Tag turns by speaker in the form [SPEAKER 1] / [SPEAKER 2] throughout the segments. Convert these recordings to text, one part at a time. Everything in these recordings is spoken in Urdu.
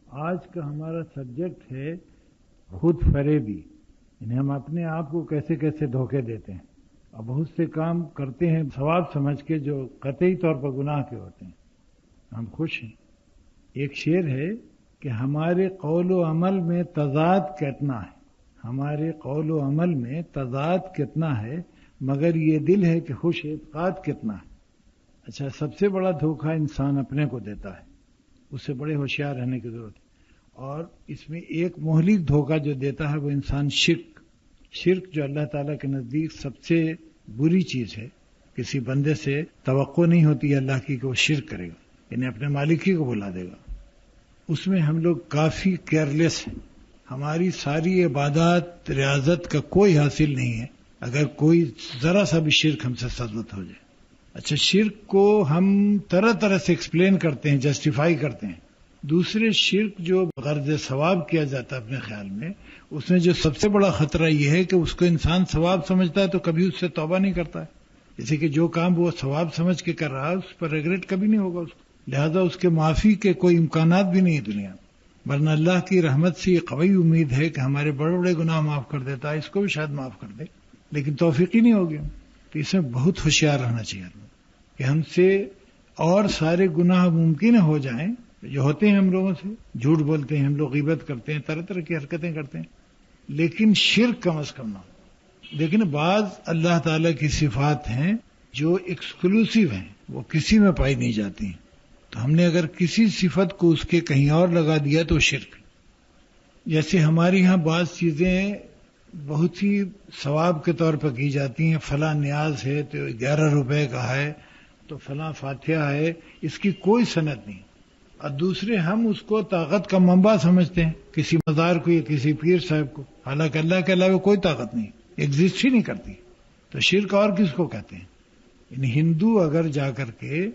[SPEAKER 1] آج کا ہمارا سبجیکٹ ہے خود فریبی، یعنی ہم اپنے آپ کو کیسے کیسے دھوکے دیتے ہیں اور بہت سے کام کرتے ہیں ثواب سمجھ کے جو قطعی طور پر گناہ کے ہوتے ہیں. ہم خوش ہیں. ایک شعر ہے کہ ہمارے قول و عمل میں تضاد کتنا ہے، ہمارے قول و عمل میں تضاد کتنا ہے، مگر یہ دل ہے کہ خوش اعتقاد کتنا ہے. اچھا، سب سے بڑا دھوکہ انسان اپنے کو دیتا ہے، اس سے بڑے ہوشیار رہنے کی ضرورت ہے. اور اس میں ایک مہلک دھوکہ جو دیتا ہے وہ انسان شرک جو اللہ تعالیٰ کے نزدیک سب سے بری چیز ہے. کسی بندے سے توقع نہیں ہوتی ہے اللہ کی کہ وہ شرک کرے گا، یعنی اپنے مالک ہی کو بلا دے گا. اس میں ہم لوگ کافی کیئرلیس ہیں. ہماری ساری عبادات ریاضت کا کوئی حاصل نہیں ہے اگر کوئی ذرا سا بھی شرک ہم سے ثابت ہو جائے. اچھا، شرک کو ہم طرح طرح سے ایکسپلین کرتے ہیں، جسٹیفائی کرتے ہیں. دوسرے شرک جو غرض ثواب کیا جاتا ہے اپنے خیال میں، اس میں جو سب سے بڑا خطرہ یہ ہے کہ اس کو انسان ثواب سمجھتا ہے تو کبھی اس سے توبہ نہیں کرتا ہے. جیسے کہ جو کام وہ ثواب سمجھ کے کر رہا ہے اس پر ریگریٹ کبھی نہیں ہوگا اس کو، لہذا اس کے معافی کے کوئی امکانات بھی نہیں دنیا میں. ورنہ اللہ کی رحمت سے یہ قوی امید ہے کہ ہمارے بڑے بڑے گناہ معاف کر دیتا ہے، اس کو بھی شاید معاف کر دے، لیکن توفیق ہی نہیں ہوگی. تو اس میں بہت ہوشیار رہنا چاہیے کہ ہم سے اور سارے گناہ ممکن ہو جائیں جو ہوتے ہیں ہم لوگوں سے. جھوٹ بولتے ہیں ہم لوگ، غیبت کرتے ہیں، طرح طرح کی حرکتیں کرتے ہیں، لیکن شرک کم از کم نہ ہو. لیکن بعض اللہ تعالی کی صفات ہیں جو ایکسکلوسیو ہیں، وہ کسی میں پائی نہیں جاتی ہیں. تو ہم نے اگر کسی صفت کو اس کے کہیں اور لگا دیا تو شرک. جیسے ہمارے ہاں بعض چیزیں بہت ہی ثواب کے طور پر کی جاتی ہیں. فلاں نیاز ہے تو 11 روپے کا ہے، تو فلاں فاتحہ ہے، اس کی کوئی سند نہیں. اور دوسرے ہم اس کو طاقت کا منبع سمجھتے ہیں، کسی مزار کو یا کسی پیر صاحب کو، حالانکہ اللہ کے علاوہ کوئی طاقت نہیں، ایگزسٹ ہی نہیں کرتی. تو شرک اور کس کو کہتے ہیں؟ یعنی ہندو اگر جا کر کے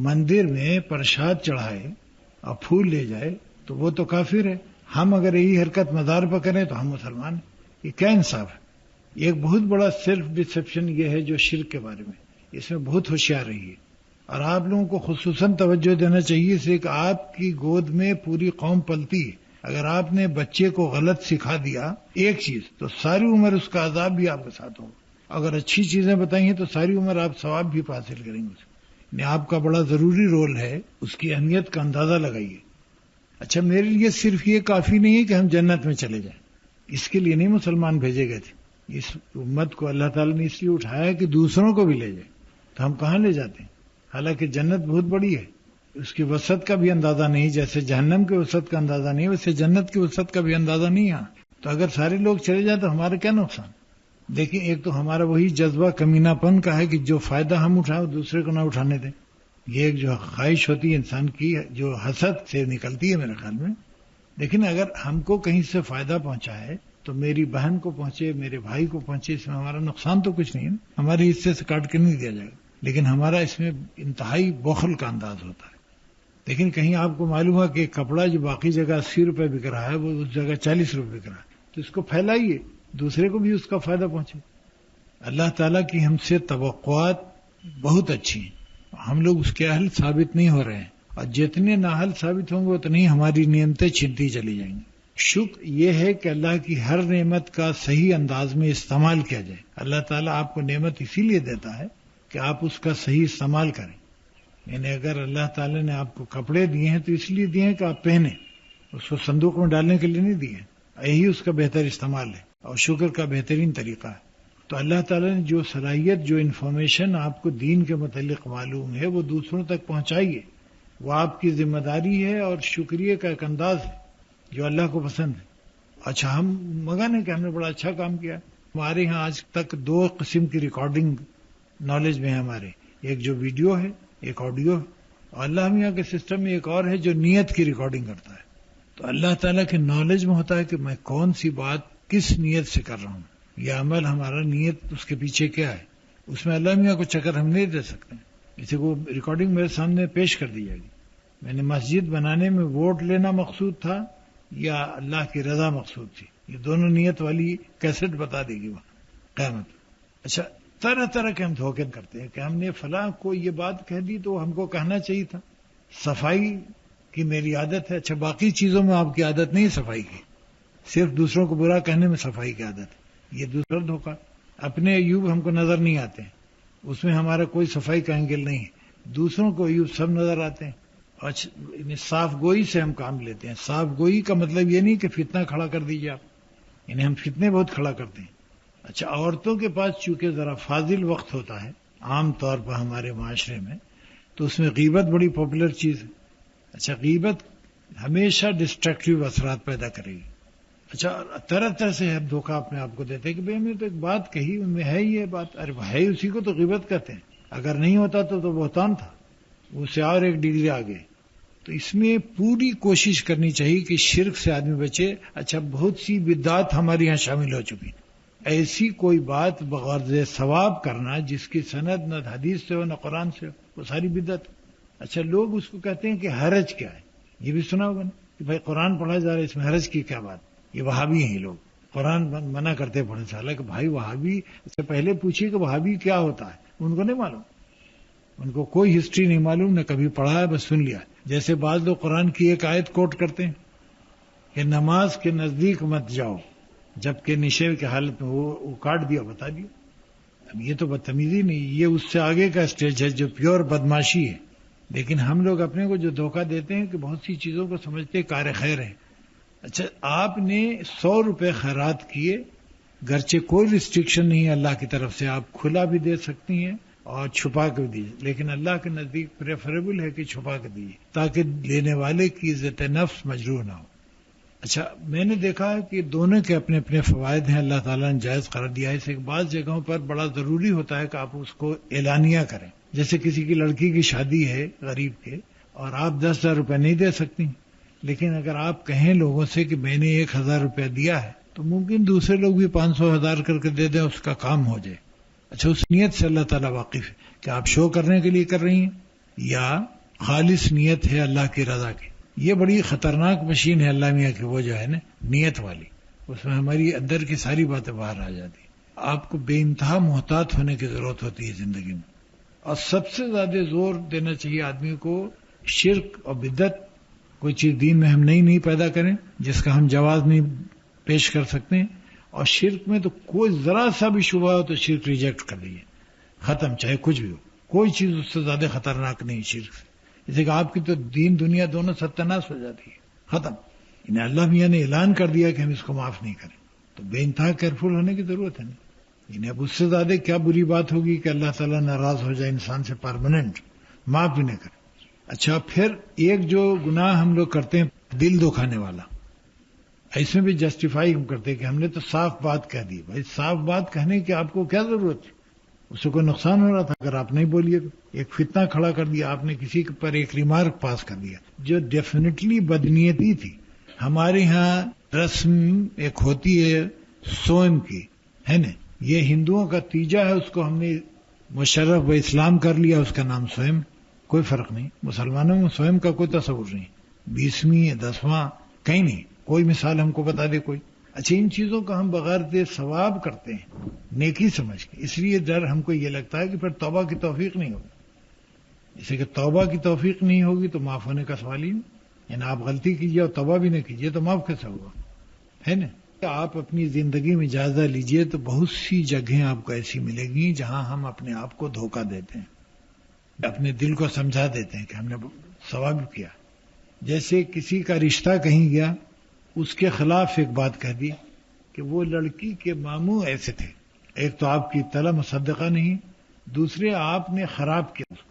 [SPEAKER 1] مندر میں پرساد چڑھائے اور پھول لے جائے تو وہ تو کافر ہے. ہم اگر یہی حرکت مزار پر کریں تو ہم مسلمان ہیں. یہ کیا انصاف ہے؟ ایک بہت بڑا سیلف ڈسپشن یہ ہے جو شرک کے بارے میں، اس میں بہت ہوشیار رہیے. اور آپ لوگوں کو خصوصاً توجہ دینا چاہیے اسے کہ آپ کی گود میں پوری قوم پلتی ہے. اگر آپ نے بچے کو غلط سکھا دیا ایک چیز تو ساری عمر اس کا عذاب بھی آپ کے ساتھ ہوگا. اگر اچھی چیزیں بتائی ہیں تو ساری عمر آپ ثواب بھی حاصل کریں گے. یعنی آپ کا بڑا ضروری رول ہے، اس کی اہمیت کا اندازہ لگائیے. اچھا، میرے لیے صرف یہ کافی نہیں ہے کہ ہم جنت میں چلے جائیں، اس کے لیے نہیں مسلمان بھیجے گئے تھے. اس امت کو اللہ تعالیٰ نے اس لیے اٹھایا کہ دوسروں کو بھی لے جائے. تو ہم کہاں لے جاتے ہیں؟ حالانکہ جنت بہت بڑی ہے، اس کی وسعت کا بھی اندازہ نہیں. جیسے جہنم کی وسعت کا اندازہ نہیں، ویسے جنت کی وسعت کا بھی اندازہ نہیں ہے. تو اگر سارے لوگ چلے جائیں تو ہمارا کیا نقصان؟ لیکن ایک تو ہمارا وہی جذبہ کمینہ پن کا ہے کہ جو فائدہ ہم اٹھائیں دوسرے کو نہ اٹھانے دیں. یہ ایک جو خواہش ہوتی ہے انسان کی، جو حسد سے نکلتی ہے میرے خیال میں. لیکن اگر ہم کو کہیں سے فائدہ پہنچا ہے تو میری بہن کو پہنچے، میرے بھائی کو پہنچے، اس میں ہمارا نقصان تو کچھ نہیں ہے، ہمارے حصے سے کاٹ کے نہیں دیا جائے گا. لیکن ہمارا اس میں انتہائی بخل کا انداز ہوتا ہے. لیکن کہیں آپ کو معلوم ہے کہ کپڑا جو باقی جگہ 80 روپے بک رہا ہے وہ اس جگہ 40 روپے بک رہا ہے، تو اس کو پھیلائیے، دوسرے کو بھی اس کا فائدہ پہنچے. اللہ تعالیٰ کی ہم سے توقعات بہت اچھی ہیں، ہم لوگ اس کے اہل ثابت نہیں ہو رہے ہیں، اور جتنے نااہل ثابت ہوں گے اتنی ہماری نعمتیں چھنتی چلی جائیں گی. شکر یہ ہے کہ اللہ کی ہر نعمت کا صحیح انداز میں استعمال کیا جائے. اللہ تعالیٰ آپ کو نعمت اسی لیے دیتا ہے کہ آپ اس کا صحیح استعمال کریں. یعنی اگر اللہ تعالیٰ نے آپ کو کپڑے دیے ہیں تو اس لیے دیے ہیں کہ آپ پہنیں، اس کو صندوق میں ڈالنے کے لیے نہیں دیے. یہی اس کا بہتر استعمال ہے اور شکر کا بہترین طریقہ ہے. تو اللہ تعالیٰ نے جو صلاحیت، جو انفارمیشن آپ کو دین کے متعلق معلوم ہے وہ دوسروں تک پہنچائیے. وہ آپ کی ذمہ داری ہے اور شکریہ کا ایک انداز ہے جو اللہ کو پسند ہے. اچھا، ہم مگن ہے کہ ہم نے بڑا اچھا کام کیا. ہمارے ہاں آج تک 2 قسم کی ریکارڈنگ نالج میں ہے ہمارے، ایک جو ویڈیو ہے، ایک آڈیو ہے. اور اللہ میاں کے سسٹم میں ایک اور ہے جو نیت کی ریکارڈنگ کرتا ہے. تو اللہ تعالیٰ کے نالج میں ہوتا ہے کہ میں کون سی بات کس نیت سے کر رہا ہوں، یہ عمل ہمارا نیت اس کے پیچھے کیا ہے. اس میں اللہ میاں کو چکر ہم نہیں دے سکتے. جیسے وہ ریکارڈنگ میرے سامنے پیش کر دی جائے گی. میں نے مسجد بنانے میں ووٹ لینا مقصود تھا یا اللہ کی رضا مقصود تھی، یہ دونوں نیت والی کیسٹ بتا دے گی وہاں قیامت. اچھا، طرح طرح کے ہم دھوکے کرتے ہیں کہ ہم نے فلاں کو یہ بات کہہ دی تو ہم کو کہنا چاہیے تھا. صفائی کہ میری عادت ہے. اچھا باقی چیزوں میں آپ کی عادت نہیں صفائی کی, صرف دوسروں کو برا کہنے میں صفائی کی عادت ہے. یہ دوسرا دھوکہ. اپنے عیوب ہم کو نظر نہیں آتے ہیں, اس میں ہمارا کوئی صفائی کا اینگل نہیں ہے. دوسروں کو عیوب سب نظر آتے ہیں. اچھا صاف گوئی سے ہم کام لیتے ہیں. صاف گوئی کا مطلب یہ نہیں کہ فتنہ کھڑا کر دیجیے آپ, یعنی ہم فتنے بہت کھڑا کرتے ہیں. اچھا عورتوں کے پاس چونکہ ذرا فاضل وقت ہوتا ہے عام طور پر ہمارے معاشرے میں, تو اس میں غیبت بڑی پاپولر چیز ہے. اچھا غیبت ہمیشہ ڈسٹرکٹیو اثرات پیدا کرے گی. اچھا طرح طرح سے ہم دھوکہ اپنے آپ کو دیتے ہیں کہ بھئی میں تو ایک بات کہی, ان میں ہے یہ بات, ارے ہے اسی کو تو غیبت کہتے ہیں. اگر نہیں ہوتا تو بہتان تھا, اس سے اور ایک ڈگری آگے. تو اس میں پوری کوشش کرنی چاہیے کہ شرک سے آدمی بچے. اچھا بہت سی بدعات ہمارے یہاں شامل ہو چکی ہیں. ایسی کوئی بات بغرض ثواب کرنا جس کی سند نہ حدیث سے ہو نہ قرآن سے ہو, وہ ساری بدعت. اچھا لوگ اس کو کہتے ہیں کہ حرج کیا ہے, یہ بھی سنا ہوگا نا کہ بھائی قرآن پڑھا جا رہا ہے, اس میں حرج کی کیا بات. یہ وہابی ہیں لوگ, قرآن منع کرتے پڑھنے سے. حالانکہ بھائی وہابی سے پہلے پوچھیے کہ وہابی کیا ہوتا ہے, ان کو نہیں معلوم. ان کو کوئی ہسٹری نہیں معلوم, نہ کبھی پڑھا ہے, بس سن لیا. جیسے بعض لوگ قرآن کی ایک آیت کوٹ کرتے ہیں کہ نماز کے نزدیک مت جاؤ, جبکہ نشے کی حالت میں وہ کاٹ دیا, بتا دیا. اب یہ تو بدتمیزی نہیں, یہ اس سے آگے کا اسٹیج ہے جو پیور بدماشی ہے. لیکن ہم لوگ اپنے کو جو دھوکہ دیتے ہیں کہ بہت سی چیزوں کو سمجھتے کار خیر ہے. اچھا آپ نے 100 روپے خیرات کیے, گرچہ کوئی ریسٹرکشن نہیں ہے اللہ کی طرف سے, آپ کھلا بھی دے سکتی ہیں اور چھپا کے بھی دیجیے, لیکن اللہ کے نزدیک پریفریبل ہے کہ چھپا کے دیجیے تاکہ لینے والے کی عزت نفس مجروح نہ ہو. اچھا میں نے دیکھا ہے کہ دونوں کے اپنے اپنے فوائد ہیں, اللہ تعالیٰ نے جائز قرار دیا ہے. اسے بعض جگہوں پر بڑا ضروری ہوتا ہے کہ آپ اس کو اعلانیہ کریں. جیسے کسی کی لڑکی کی شادی ہے غریب کے, اور آپ 10,000 روپے نہیں دے سکتی, لیکن اگر آپ کہیں لوگوں سے کہ میں نے 1,000 روپے دیا ہے, تو ممکن دوسرے لوگ بھی 500,000 کر کے دے دیں, اس کا کام ہو جائے. اچھا اس نیت سے اللہ تعالیٰ واقف ہے کہ آپ شو کرنے کے لیے کر رہی ہیں یا خالص نیت ہے اللہ کی رضا کی. یہ بڑی خطرناک مشین ہے اللہ میاں کی, وہ جو ہے نا نیت والی, اس میں ہماری اندر کی ساری باتیں باہر آ جاتی. آپ کو بے انتہا محتاط ہونے کی ضرورت ہوتی ہے زندگی میں, اور سب سے زیادہ زور دینا چاہیے آدمی کو شرک اور بدعت. کوئی چیز دین میں ہم نئی پیدا کریں جس کا ہم جواز نہیں پیش کر سکتے ہیں, اور شرک میں تو کوئی ذرا سا بھی شبہ ہو تو شرک ریجیکٹ کر دیجیے, ختم, چاہے کچھ بھی ہو. کوئی چیز اس سے زیادہ خطرناک نہیں شرک سے. اسے کہ آپ کی تو دین دنیا دونوں ستیاناش ہو جاتی ہے, ختم. انہیں اللہ میاں نے اعلان کر دیا کہ ہم اس کو معاف نہیں کریں, تو بے انتہا کیئرفل ہونے کی ضرورت ہے. انہیں اب اس سے زیادہ کیا بری بات ہوگی کہ اللہ تعالیٰ ناراض ہو جائے انسان سے پرماننٹ, معاف بھی نہ کرے. اچھا پھر ایک جو گناہ ہم لوگ کرتے ہیں دل دکھانے والا, اس میں بھی جسٹیفائی ہم کرتے ہیں کہ ہم نے تو صاف بات کہہ دی. بھائی صاف بات کہنے کی آپ کو کیا ضرورت ہے, اس سے کوئی نقصان ہو رہا تھا اگر آپ نہیں بولیے تو. ایک فتنہ کھڑا کر دیا آپ نے, کسی پر ایک ریمارک پاس کر دیا جو ڈیفینیٹلی بدنیتی تھی. ہمارے ہاں رسم ایک ہوتی ہے سوئم کی, ہے نا, یہ ہندوؤں کا تیجا ہے, اس کو ہم نے مشرف و اسلام کر لیا, اس کا نام سوئم. کوئی فرق نہیں, مسلمانوں میں سوئم کا کوئی تصور نہیں, 20ویں یا 10واں کہیں نہیں. کوئی مثال ہم کو بتا دے کوئی. اچھا ان چیزوں کا ہم بغیر دے ثواب کرتے ہیں نیکی سمجھ کے, اس لیے ڈر ہم کو یہ لگتا ہے کہ پھر توبہ کی توفیق نہیں ہوگی. اسے کہ توبہ کی توفیق نہیں ہوگی تو معاف ہونے کا سوال ہی نہیں. یعنی آپ غلطی کیجیے اور توبہ بھی نہ کیجیے تو معاف کیسے ہوگا, ہے نا. آپ اپنی زندگی میں جائزہ لیجئے تو بہت سی جگہیں آپ کو ایسی ملے گی جہاں ہم اپنے آپ کو دھوکہ دیتے ہیں, اپنے دل کو سمجھا دیتے ہیں کہ ہم نے ثواب کیا. جیسے کسی کا رشتہ کہیں گیا, اس کے خلاف ایک بات کہہ دی کہ وہ لڑکی کے ماموں ایسے تھے. ایک تو آپ کی اطلاع مصدقہ نہیں, دوسرے آپ نے خراب کیا اس کو.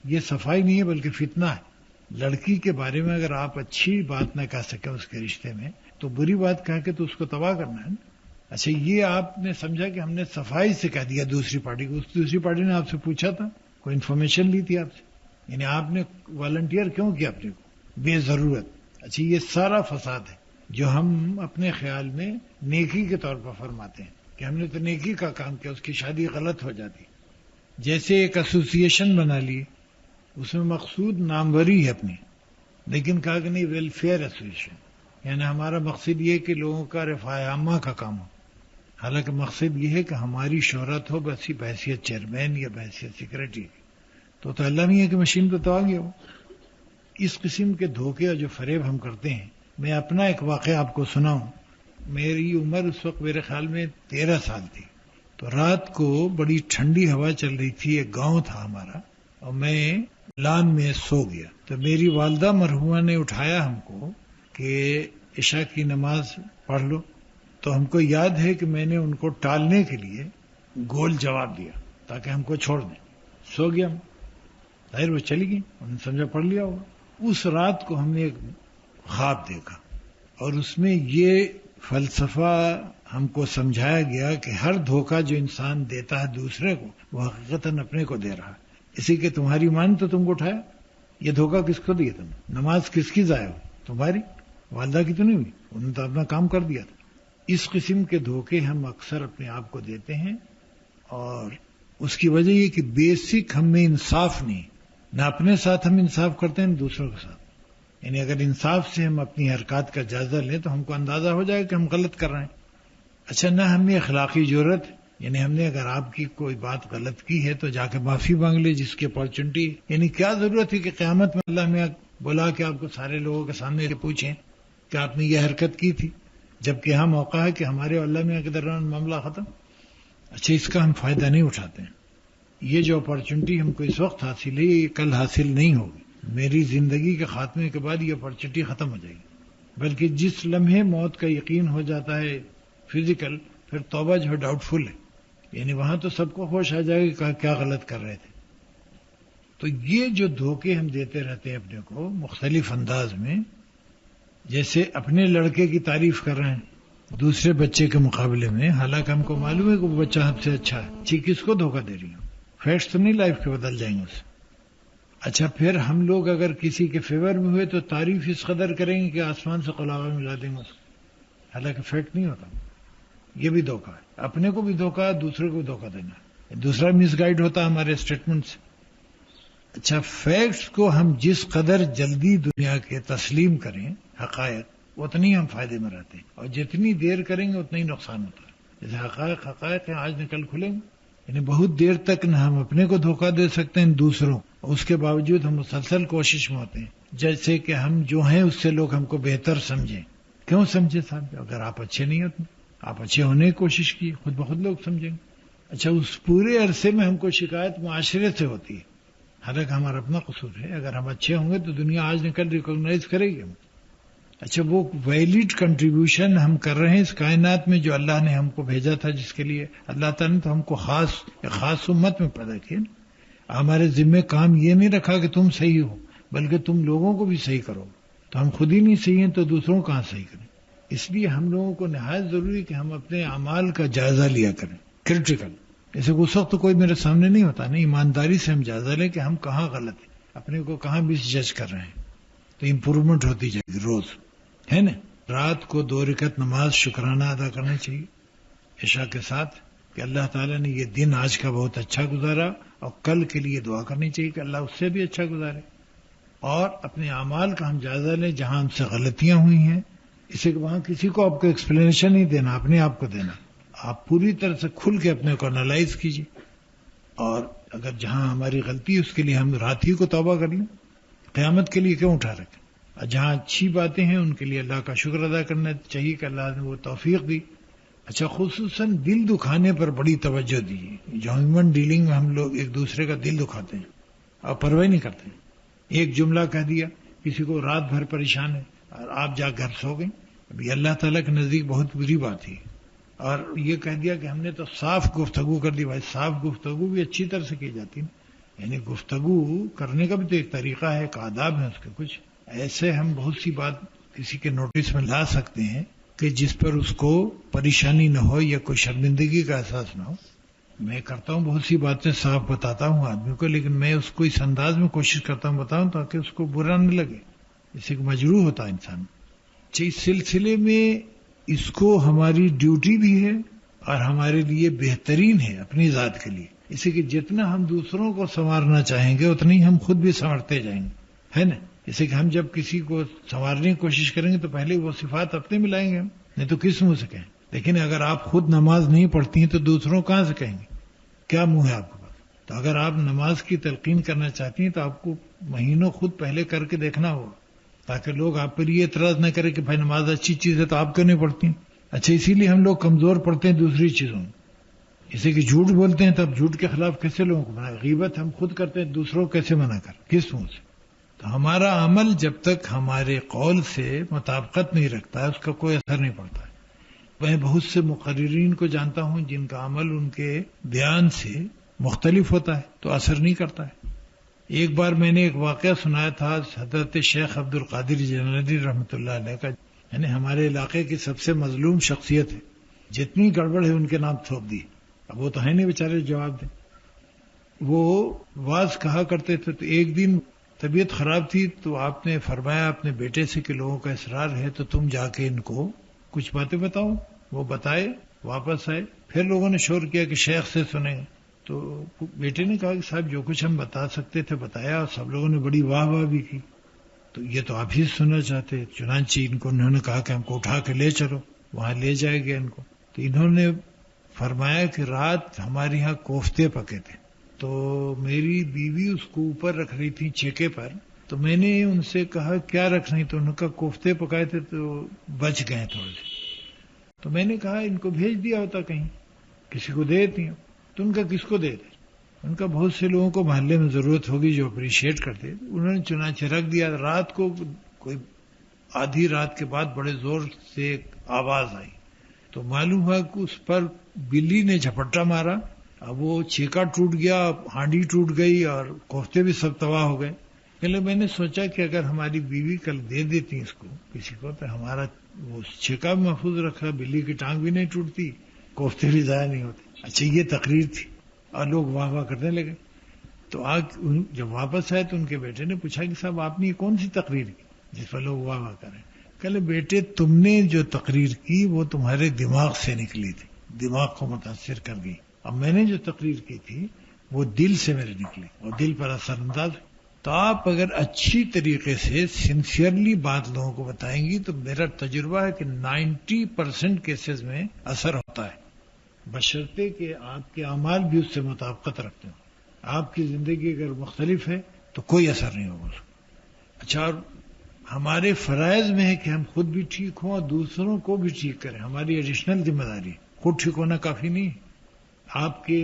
[SPEAKER 1] یہ صفائی نہیں ہے بلکہ فتنہ ہے. لڑکی کے بارے میں اگر آپ اچھی بات نہ کہہ سکیں اس کے رشتے میں, تو بری بات کہہ کے تو اس کو تباہ کرنا ہے. اچھا یہ آپ نے سمجھا کہ ہم نے صفائی سے کہہ دیا دوسری پارٹی کو. اس دوسری پارٹی نے آپ سے پوچھا تھا, کوئی انفارمیشن لی تھی آپ سے, یعنی آپ نے والنٹیئر کیوں کیا اپنے کو بے ضرورت. اچھا یہ سارا فساد ہے جو ہم اپنے خیال میں نیکی کے طور پر فرماتے ہیں کہ ہم نے تو نیکی کا کام کیا, اس کی شادی غلط ہو جاتی. جیسے ایک ایسوسیشن بنا لی, اس میں مقصود ناموری ہے اپنی, لیکن کہا کہ نہیں ویلفیئر ایسوسیشن, یعنی ہمارا مقصد یہ کہ لوگوں کا رفاہ عامہ کا کام ہو. حالانکہ مقصد یہ ہے کہ ہماری شہرت ہو بس بحیثیت چیئرمین یا بحیثیت سیکرٹری. تو اللہ میاں کی مشین پہ تو آ گیا ہو. اس قسم کے دھوکے اور جو فریب ہم کرتے ہیں، میں اپنا ایک واقعہ آپ کو سناؤں. میری عمر اس وقت میرے خیال میں 13 سال تھی. تو رات کو بڑی ٹھنڈی ہوا چل رہی تھی، ایک گاؤں تھا ہمارا، اور میں لان میں سو گیا. تو میری والدہ مرحومہ نے اٹھایا ہم کو کہ عشاء کی نماز پڑھ لو. تو ہم کو یاد ہے کہ میں نے ان کو ٹالنے کے لیے گول جواب دیا تاکہ ہم کو چھوڑ دیں. سو گیا، ظاہر وہ چلی گئی، انہوں نے سمجھا پڑھ لیا ہوگا. اس رات کو ہم نے ایک خواب دیکھا اور اس میں یہ فلسفہ ہم کو سمجھایا گیا کہ ہر دھوکہ جو انسان دیتا ہے دوسرے کو، وہ حقیقتاً اپنے کو دے رہا ہے. اسی کہ تمہاری ماں نے تو تم کو اٹھایا، یہ دھوکہ کس کو دیا؟ تم نماز کس کی ضائع ہو؟ تمہاری والدہ کی تو نہیں ہوئی، انہوں نے تو اپنا کام کر دیا تھا. اس قسم کے دھوکے ہم اکثر اپنے آپ کو دیتے ہیں، اور اس کی وجہ یہ کہ بیسک ہم میں انصاف نہیں، نہ اپنے ساتھ ہم انصاف کرتے ہیں نہ دوسروں کے ساتھ. یعنی اگر انصاف سے ہم اپنی حرکات کا جائزہ لیں تو ہم کو اندازہ ہو جائے کہ ہم غلط کر رہے ہیں. اچھا، نہ ہم نے اخلاقی جرت، یعنی ہم نے اگر آپ کی کوئی بات غلط کی ہے تو جا کے معافی مانگ لے جس کی اپارچونٹی. یعنی کیا ضرورت ہے کہ قیامت میں اللہ میں بلا کے آپ کو سارے لوگوں کے سامنے پوچھیں کہ آپ نے یہ حرکت کی تھی، جبکہ یہاں موقع ہے کہ ہمارے اللہ میں کے درمیان معاملہ ختم. اچھا، اس کا ہم فائدہ نہیں اٹھاتے ہیں. یہ جو اپارچونٹی ہم کو اس وقت حاصل ہے یہ کل حاصل نہیں ہوگی. میری زندگی کے خاتمے کے بعد یہ اپارچونٹی ختم ہو جائے گی. بلکہ جس لمحے موت کا یقین ہو جاتا ہے فزیکل، پھر توبہ جو ہے ڈاؤٹ فل ہے. یعنی وہاں تو سب کو ہوش آ جائے گا کیا غلط کر رہے تھے. تو یہ جو دھوکے ہم دیتے رہتے ہیں اپنے کو مختلف انداز میں، جیسے اپنے لڑکے کی تعریف کر رہے ہیں دوسرے بچے کے مقابلے میں، حالانکہ ہم کو معلوم ہے کہ وہ بچہ ہم سے اچھا ہے. ٹھیک، کس کو دھوکہ دے رہی ہوں؟ فیکٹس تو نہیں لائف کے بدل جائیں گے اس سے. اچھا، پھر ہم لوگ اگر کسی کے فیور میں ہوئے تو تعریف اس قدر کریں گے کہ آسمان سے قلاوہ ملا دیں گے اس کو، حالانکہ فیکٹ نہیں ہوتا. یہ بھی دھوکہ ہے، اپنے کو بھی دھوکہ ہے، دوسرے کو بھی دھوکہ دینا ہے. دوسرا مس گائیڈ ہوتا ہے ہمارے اسٹیٹمنٹ سے. اچھا، فیکٹس کو ہم جس قدر جلدی دنیا کے تسلیم کریں حقائق، اتنی ہم فائدے میں رہتے ہیں، اور جتنی دیر کریں گے اتنا ہی نقصان ہوتا ہے. جیسے حقائق ہیں، آج نکل کھلیں گے. یعنی بہت دیر تک نہ ہم اپنے کو دھوکہ دے سکتے ہیں دوسروں، اس کے باوجود ہم مسلسل کوشش میں ہوتے ہیں جیسے کہ ہم جو ہیں اس سے لوگ ہم کو بہتر سمجھیں. کیوں سمجھے صاحب؟ اگر آپ اچھے نہیں ہوتے، آپ اچھے ہونے کی کوشش کی، خود بخود لوگ سمجھیں گے. اچھا، اس پورے عرصے میں ہم کو شکایت معاشرے سے ہوتی ہے، حالانکہ ہمارا اپنا قصور ہے. اگر ہم اچھے ہوں گے تو دنیا آج نکل ریکگنائز کرے گی ہم. اچھا، وہ ویلڈ کنٹریبیوشن ہم کر رہے ہیں اس کائنات میں جو اللہ نے ہم کو بھیجا تھا، جس کے لیے اللہ تعالیٰ نے تو ہم کو خاص امت میں پیدا کیا. ہمارے ذمہ کام یہ نہیں رکھا کہ تم صحیح ہو، بلکہ تم لوگوں کو بھی صحیح کرو. تو ہم خود ہی نہیں صحیح ہیں تو دوسروں کو کہاں صحیح کریں. اس لیے ہم لوگوں کو نہایت ضروری کہ ہم اپنے اعمال کا جائزہ لیا کریں، کریٹیکل. جیسے اس وقت تو کوئی میرے سامنے نہیں ہوتا، نہیں، ایمانداری سے ہم جائزہ لیں کہ ہم کہاں غلط ہیں، اپنے کو کہاں مس جج کر رہے ہیں. تو امپروومنٹ ہوتی جائے گی روز، ہے نا. رات کو 2 رکعت نماز شکرانہ ادا کرنا چاہیے عشاء کے ساتھ کہ اللہ تعالیٰ نے یہ دن آج کا بہت اچھا گزارا، اور کل کے لیے دعا کرنی چاہیے کہ اللہ اس سے بھی اچھا گزارے. اور اپنے اعمال کا ہم جائزہ لیں جہاں ہم سے غلطیاں ہوئی ہیں. اسے کہ وہاں کسی کو آپ کو ایکسپلینیشن نہیں دینا، اپنے آپ کو دینا. آپ پوری طرح سے کھل کے اپنے کو انالائز کیجیے، اور اگر جہاں ہماری غلطی ہے اس کے لیے ہم رات ہی کو توبہ کر لیں، قیامت کے لیے کیوں اٹھا رکھیں. اور جہاں اچھی باتیں ہیں ان کے لیے اللہ کا شکر ادا کرنا چاہیے کہ اللہ نے وہ توفیق دی. اچھا، خصوصاً دل دکھانے پر بڑی توجہ دیجیے. جو ہیومن ڈیلنگ میں ہم لوگ ایک دوسرے کا دل دکھاتے ہیں اور پرواہ نہیں کرتے. ایک جملہ کہہ دیا، کسی کو رات بھر پریشان ہے اور آپ جا گھر سو گئے، ابھی اللہ تعالیٰ کے نزدیک بہت بری بات ہے. اور یہ کہہ دیا کہ ہم نے تو صاف گفتگو کر دی. بھائی، صاف گفتگو بھی اچھی طرح سے کی جاتی ہے، یعنی گفتگو کرنے کا بھی تو ایک طریقہ ہے، ایک آداب ہے اس کے. کچھ ایسے ہم بہت سی بات کسی کے نوٹس میں لا سکتے ہیں کہ جس پر اس کو پریشانی نہ ہو یا کوئی شرمندگی کا احساس نہ ہو. میں کرتا ہوں بہت سی باتیں صاف بتاتا ہوں آدمی کو، لیکن میں اس کو اس انداز میں کوشش کرتا ہوں بتاؤں تاکہ اس کو برا نہ لگے، جس سے مجروح ہوتا ہے انسان. اس سلسلے میں اس کو ہماری ڈیوٹی بھی ہے اور ہمارے لیے بہترین ہے اپنی ذات کے لیے. اسی کہ جتنا ہم دوسروں کو سنوارنا چاہیں گے اتنی ہم خود بھی سنورتے جائیں گے، ہے نا. جیسے کہ ہم جب کسی کو سنوارنے کی کوشش کریں گے تو پہلے وہ صفات اپنے میں لائیں گے، نہیں تو کس منہ سے کہیں. لیکن اگر آپ خود نماز نہیں پڑھتی ہیں تو دوسروں کہاں سے کہیں گے؟ کیا منہ ہے آپ کے پاس؟ تو اگر آپ نماز کی تلقین کرنا چاہتی ہیں تو آپ کو مہینوں خود پہلے کر کے دیکھنا ہوگا، تاکہ لوگ آپ پر یہ اعتراض نہ کرے کہ بھائی نماز اچھی چیز ہے تو آپ کیوں نہیں پڑھتی؟ اچھا، اسی لیے ہم لوگ کمزور پڑتے ہیں دوسری چیزوں میں، جیسے کہ جھوٹ بولتے ہیں، تب جھوٹ کے خلاف کیسے لوگوں کو منع؟ غیبت ہم خود کرتے ہیں، دوسروں کو کیسے منع کر؟ کس منہ سے؟ تو ہمارا عمل جب تک ہمارے قول سے مطابقت نہیں رکھتا ہے اس کا کوئی اثر نہیں پڑتا ہے۔ میں بہت سے مقررین کو جانتا ہوں جن کا عمل ان کے بیان سے مختلف ہوتا ہے تو اثر نہیں کرتا ہے۔ ایک بار میں نے ایک واقعہ سنایا تھا حضرت شیخ عبد القادر جیلانی رحمۃ اللہ علیہ کا، یعنی ہمارے علاقے کی سب سے مظلوم شخصیت ہے، جتنی گڑبڑ ہے ان کے نام تھوپ دی، اب وہ تو ہے نہیں بیچارے جواب دیں۔ وہ واز کہا کرتے تھے، تو ایک دن طبیعت خراب تھی تو آپ نے فرمایا اپنے بیٹے سے کہ لوگوں کا اصرار ہے تو تم جا کے ان کو کچھ باتیں بتاؤ۔ وہ بتائے، واپس آئے، پھر لوگوں نے شور کیا کہ شیخ سے سنیں گے، تو بیٹے نے کہا کہ صاحب جو کچھ ہم بتا سکتے تھے بتایا، اور سب لوگوں نے بڑی واہ واہ بھی کی، تو یہ تو آپ ہی سننا چاہتے۔ چنانچہ ان کو انہوں نے کہا کہ ہم کو اٹھا کے لے چلو، وہاں لے جائے گا ان کو۔ تو انہوں نے فرمایا کہ رات ہمارے یہاں کوفتے پکے تھے، تو میری بیوی اس کو اوپر رکھ رہی تھی چھیکے پر، تو میں نے ان سے کہا کیا رکھ رہی؟ تو انہوں نے کہا کوفتے پکائے تھے تو بچ گئے تھوڑے سے۔ تو میں نے کہا ان کو بھیج دیا ہوتا کہیں، کسی کو دے دیتی ہوں۔ تو ان کا کس کو دے دیں؟ ان کا بہت سے لوگوں کو محلے میں ضرورت ہوگی جو اپریشیٹ کرتے، انہوں نے چنانچہ رکھ دیا۔ رات کو کوئی آدھی رات کے بعد بڑے زور سے ایک آواز آئی، تو معلوم ہوا کہ اس پر بلی نے جھپٹا مارا، اب وہ چھیکا ٹوٹ گیا، ہانڈی ٹوٹ گئی اور کوفتے بھی سب تباہ ہو گئے۔ پہلے میں نے سوچا کہ اگر ہماری بیوی کل دے دیتی اس کو کسی کو تو ہمارا وہ چھیکا بھی محفوظ رکھا، بلی کی ٹانگ بھی نہیں ٹوٹتی، کوفتے بھی ضائع نہیں ہوتے۔ اچھا، یہ تقریر تھی اور لوگ واہ واہ کرنے لگے۔ تو آج جب واپس آئے تو ان کے بیٹے نے پوچھا کہ صاحب آپ نے یہ کون سی تقریر کی جس پر لوگ واہ واہ کریں؟ کہلے بیٹے تم نے جو تقریر کی وہ تمہارے دماغ سے نکلی تھی، دماغ کو متاثر کر گئی، اب میں نے جو تقریر کی تھی وہ دل سے میرے نکلی اور دل پر اثر انداز۔ تو آپ اگر اچھی طریقے سے سنسیئرلی بات لوگوں کو بتائیں گی تو میرا تجربہ ہے کہ 90% کیسز میں اثر ہوتا ہے، بشرطے کہ آپ کے اعمال بھی اس سے مطابقت رکھتے ہوں۔ آپ کی زندگی اگر مختلف ہے تو کوئی اثر نہیں ہوگا اس کو۔ اچھا، اور ہمارے فرائض میں ہے کہ ہم خود بھی ٹھیک ہوں اور دوسروں کو بھی ٹھیک کریں، ہماری ایڈیشنل ذمہ داری۔ خود ٹھیک ہونا کافی نہیں، آپ کے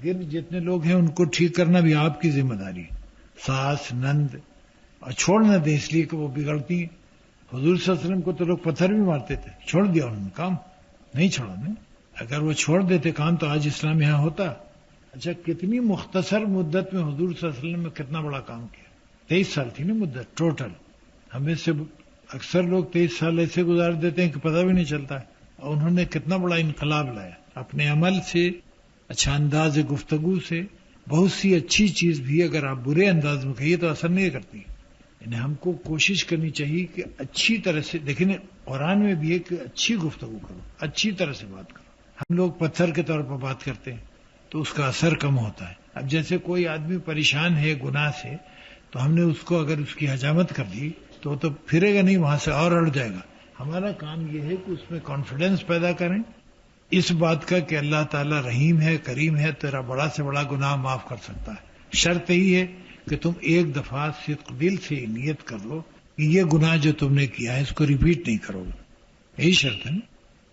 [SPEAKER 1] گرد جتنے لوگ ہیں ان کو ٹھیک کرنا بھی آپ کی ذمہ داری ہے، ساس نند، اور چھوڑ نہ دیں اس لیے کہ وہ بگڑتی ہیں۔ حضور صلی اللہ علیہ وسلم کو تو لوگ پتھر بھی مارتے تھے، چھوڑ دیا انہوں نے کام، نہیں چھوڑا نہیں۔ اگر وہ چھوڑ دیتے کام تو آج اسلام یہاں ہوتا۔ اچھا، کتنی مختصر مدت میں حضور صلی اللہ علیہ وسلم نے کتنا بڑا کام کیا، 23 سال تھی نا مدت ٹوٹل۔ ہمیں سے اکثر لوگ 23 سال ایسے گزار دیتے ہیں کہ پتہ بھی نہیں چلتا ہے، اور انہوں نے کتنا بڑا انقلاب لایا اپنے عمل سے، اچھا انداز گفتگو سے۔ بہت سی اچھی چیز بھی اگر آپ برے انداز میں کہیے تو اثر نہیں کرتی، یعنی ہم کو کوشش کرنی چاہیے کہ اچھی طرح سے، دیکھیں قرآن میں بھی ہے کہ اچھی گفتگو کرو، اچھی طرح سے بات کرو۔ ہم لوگ پتھر کے طور پر بات کرتے ہیں تو اس کا اثر کم ہوتا ہے۔ اب جیسے کوئی آدمی پریشان ہے گناہ سے، تو ہم نے اس کو اگر اس کی حجامت کر دی تو پھرے گا نہیں، وہاں سے اور اڑ جائے گا۔ ہمارا کام یہ ہے کہ اس میں کانفیڈنس پیدا کریں اس بات کا کہ اللہ تعالیٰ رحیم ہے، کریم ہے، تیرا بڑا سے بڑا گناہ معاف کر سکتا ہے۔ شرط یہی ہے کہ تم ایک دفعہ صدق دل سے نیت کر لو کہ یہ گناہ جو تم نے کیا ہے اس کو ریپیٹ نہیں کرو گے، یہی شرط ہے نا۔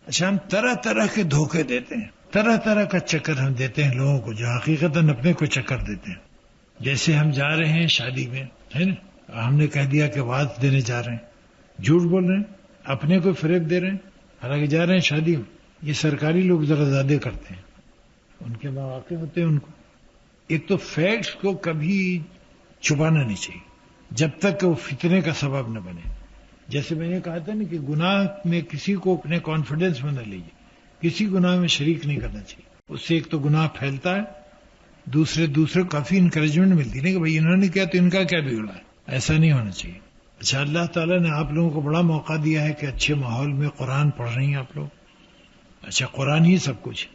[SPEAKER 1] اچھا، ہم طرح طرح کے دھوکے دیتے ہیں، طرح طرح کا چکر ہم دیتے ہیں لوگوں کو، جو حقیقتاً اپنے کو چکر دیتے ہیں۔ جیسے ہم جا رہے ہیں شادی میں، ہے نا، ہم نے کہہ دیا کہ واز دینے جا رہے ہیں، جھوٹ بول رہے ہیں، اپنے کو فریب دے رہے ہیں، حالانکہ جا رہے ہیں شادی میں۔ یہ سرکاری لوگ ذرا زیادہ کرتے ہیں، ان کے مواقع ہوتے ہیں ان کو۔ ایک تو فیکٹس کو کبھی چھپانا نہیں چاہیے جب تک کہ وہ فتنے کا سبب نہ بنے۔ جیسے میں نے کہا تھا نا کہ گناہ میں کسی کو اپنے کانفیڈنس میں نہ لیجیے، کسی گناہ میں شریک نہیں کرنا چاہیے، اس سے ایک تو گناہ پھیلتا ہے، دوسرے کو کافی انکریجمنٹ ملتی ہے کہ بھائی انہوں نے کیا تو ان کا کیا بگڑا ہے، ایسا نہیں ہونا چاہیے۔ اچھا، اللہ تعالیٰ نے آپ لوگوں کو بڑا موقع دیا ہے کہ اچھے ماحول میں قرآن پڑھ رہی ہیں آپ لوگ۔ اچھا، قرآن ہی سب کچھ،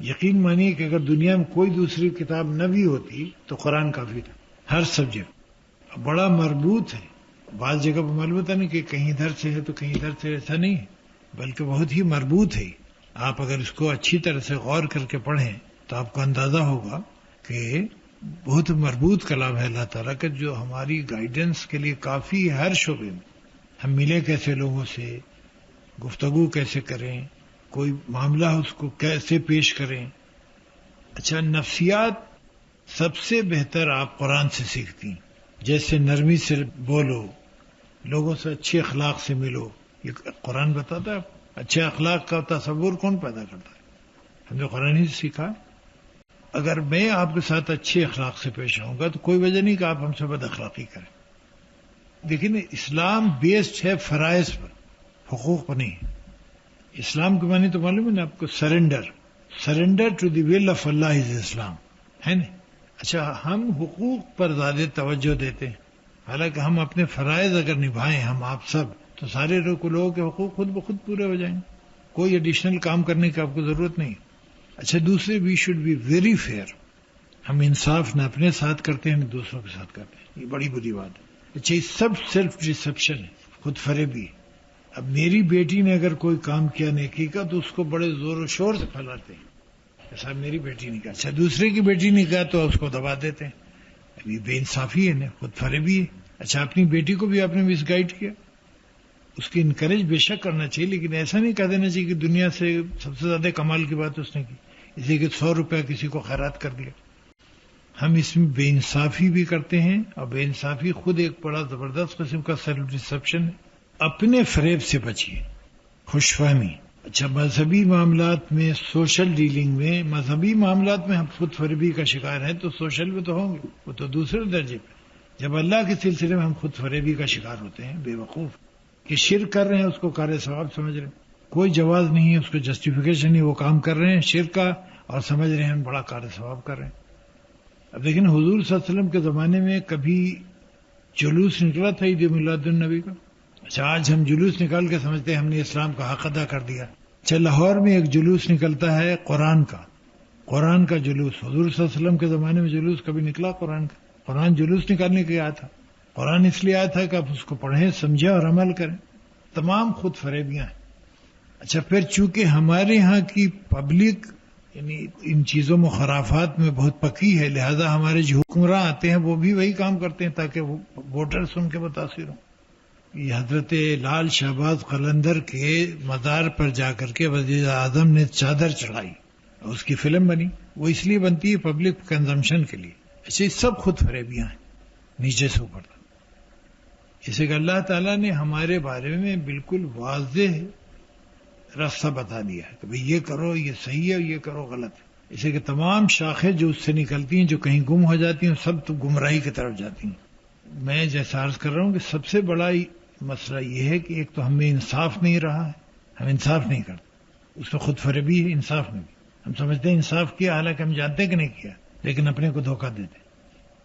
[SPEAKER 1] یقین مانیے کہ اگر دنیا میں کوئی دوسری کتاب نہ بھی ہوتی تو قرآن کافی تھا، ہر سبجیکٹ بڑا مربوط ہے۔ بعض جگہ پر معلوم ہوتا نہیں کہ کہیں ادھر سے ہے تو کہیں ادھر سے، ایسا نہیں ہے، بلکہ بہت ہی مربوط ہے۔ آپ اگر اس کو اچھی طرح سے غور کر کے پڑھیں تو آپ کو اندازہ ہوگا کہ بہت مربوط کلام ہے اللہ تعالیٰ کا، جو ہماری گائیڈنس کے لیے کافی ہے ہر شعبے میں. ہم ملے کیسے لوگوں سے، گفتگو کیسے کریں، کوئی معاملہ اس کو کیسے پیش کریں. اچھا، نفسیات سب سے بہتر آپ قرآن سے سیکھتی ہیں. جیسے نرمی سے بولو، لوگوں سے اچھے اخلاق سے ملو، یہ قرآن بتاتا ہے. اچھے اخلاق کا تصور کون پیدا کرتا ہے؟ ہم نے قرآن ہی سے سیکھا. اگر میں آپ کے ساتھ اچھے اخلاق سے پیش آؤں گا تو کوئی وجہ نہیں کہ آپ ہم سے بد اخلاقی کریں. لیکن اسلام بیسڈ ہے فرائض پر، حقوق پر نہیں. اسلام کے معنی تو معلوم ہے نا آپ کو، surrender to the will of Allah is Islam, ہے نا. اچھا، ہم حقوق پر زیادہ توجہ دیتے ہیں، حالانکہ ہم اپنے فرائض اگر نبھائیں ہم آپ سب، تو سارے لوگوں کے حقوق خود بخود پورے ہو جائیں گے. کوئی ایڈیشنل کام کرنے کی آپ کو ضرورت نہیں. اچھا، دوسرے we should be very fair. ہم انصاف نہ اپنے ساتھ کرتے ہیں نہ دوسروں کے ساتھ کرتے ہیں، یہ بڑی بری بات ہے. اچھا، یہ سب سیلف ڈسپشن ہے، خود فریبی ہے. اب میری بیٹی نے اگر کوئی کام کیا نیکی کا تو اس کو بڑے زور و شور سے پھیلاتے ہیں، صاحب میری بیٹی نے کہا. اچھا، دوسرے کی بیٹی نے کہا تو اس کو دبا دیتے ہیں. اب یہ بے انصافی ہے نا، خود فریبی ہے. اچھا، اپنی بیٹی کو بھی آپ نے مس گائیڈ کیا. اس کی انکریج بے شک کرنا چاہیے، لیکن ایسا نہیں کہہ دینا چاہیے کہ دنیا سے سب سے زیادہ کمال کی بات اس نے کی، اسی کہ 100 روپیہ کسی کو خیرات کر دیا. ہم اس میں بے انصافی بھی کرتے ہیں، اور بے انصافی خود ایک بڑا زبردست قسم کا سیلف ڈسپشن ہے. اپنے فریب سے بچیے. خوش فہمی. اچھا، مذہبی معاملات میں، سوشل ڈیلنگ میں، مذہبی معاملات میں ہم خود فریبی کا شکار ہیں تو سوشل میں تو ہوں گے، وہ تو دوسرے درجے پہ. جب اللہ کے سلسلے میں ہم خود فریبی کا شکار ہوتے ہیں، بے وقوف کہ شرک کر رہے ہیں اس کو کار ثواب سمجھ رہے ہیں، کوئی جواز نہیں ہے، اس کو جسٹیفیکیشن نہیں، وہ کام کر رہے ہیں شرک کا اور سمجھ رہے ہیں ہم بڑا کار ثواب کر رہے ہیں. اب لیکن حضور صلی اللہ علیہ وسلم کے زمانے میں کبھی جلوس نکلا تھا عید میلاد النبی کا؟ اچھا، آج ہم جلوس نکال کے سمجھتے ہیں ہم نے اسلام کا حق ادا کر دیا. اچھا، لاہور میں ایک جلوس نکلتا ہے قرآن کا جلوس. حضور صلی اللہ علیہ وسلم کے زمانے میں جلوس کبھی نکلا قرآن کا؟ قرآن جلوس نکالنے کے لیے آیا تھا. قرآن اس لیے آیا تھا کہ آپ اس کو پڑھیں، سمجھیں اور عمل کریں. تمام خود فریبیاں ہیں. اچھا، پھر چونکہ ہمارے ہاں کی پبلک یعنی ان چیزوں میں خرافات میں بہت پکی ہے، لہذا ہمارے جو حکمراں آتے ہیں وہ بھی وہی کام کرتے ہیں تاکہ وہ ووٹرز ان کے متاثر ہوں. یہ حضرت لال شہباز قلندر کے مزار پر جا کر کے وزیر اعظم نے چادر چڑھائی اور اس کی فلم بنی. وہ اس لیے بنتی ہے پبلک کنزمپشن کے لیے. اچھا، یہ سب خود فریبیاں ہیں نیچے سے اوپر تک. اسے کہ اللہ تعالیٰ نے ہمارے بارے میں بالکل واضح راستہ بتا دیا ہے کہ بھئی یہ کرو یہ صحیح ہے، یہ کرو غلط ہے. اسے کہ تمام شاخیں جو اس سے نکلتی ہیں، جو کہیں گم ہو جاتی ہیں، سب تو گمراہی کی طرف جاتی ہیں. میں جیسا عرض کر رہا ہوں کہ سب سے بڑا مسئلہ یہ ہے کہ ایک تو ہم میں انصاف نہیں رہا ہے، ہم انصاف نہیں کرتے. اس میں خود فریبی ہے انصاف میں بھی. ہم سمجھتے ہیں انصاف کیا، حالانکہ ہم جانتے کہ نہیں کیا، لیکن اپنے کو دھوکہ دیتے.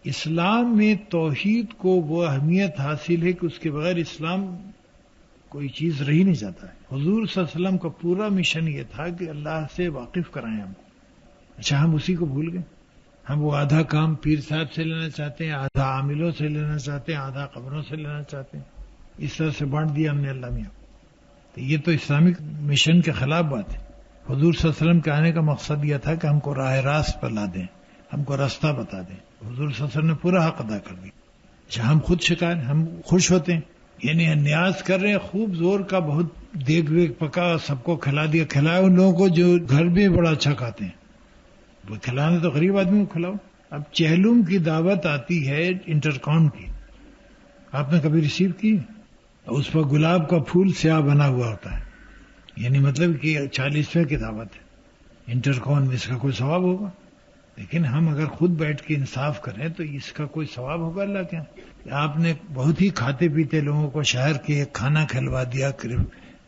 [SPEAKER 1] اسلام میں توحید کو وہ اہمیت حاصل ہے کہ اس کے بغیر اسلام کوئی چیز رہ نہیں جاتا ہے. حضور صلی اللہ علیہ وسلم کا پورا مشن یہ تھا کہ اللہ سے واقف کرائیں ہم کو. اچھا، ہم اسی کو بھول گئے. ہم وہ آدھا کام پیر صاحب سے لینا چاہتے ہیں، آدھا عاملوں سے لینا چاہتے ہیں، آدھا قبروں سے لینا چاہتے ہیں. اس طرح سے بانٹ دیا ہم نے اللہ میاں. تو یہ تو اسلامک مشن کے خلاف بات ہے. حضور صلی اللہ علیہ وسلم کے آنے کا مقصد یہ تھا کہ ہم کو راہ راست پر لا دیں، ہم کو راستہ بتا دیں. حضور صلی اللہ علیہ وسلم نے پورا حق ادا کر دیا. اچھا، ہم خود شکار، ہم خوش ہوتے ہیں، یعنی نیاز کر رہے ہیں خوب زور کا، بہت دیگ ویگ پکا، سب کو کھلا دیا. کھلاؤ ان لوگوں کو جو گھر بھی بڑا اچھا کھاتے ہیں. وہ کھلانا تو غریب آدمی کو کھلاؤ. اب چہلوم کی دعوت آتی ہے انٹرکون کی، آپ نے کبھی ریسیو کی؟ اس پر گلاب کا پھول سیاہ بنا ہوا ہوتا ہے، یعنی مطلب کہ 40ویں کی دعوت ہے. انٹرکون میں اس کا کوئی ثواب ہوگا؟ لیکن ہم اگر خود بیٹھ کے انصاف کریں تو اس کا کوئی ثواب ہوگا اللہ کے یہاں؟ آپ نے بہت ہی کھاتے پیتے لوگوں کو شہر کے ایک کھانا کھلوا دیا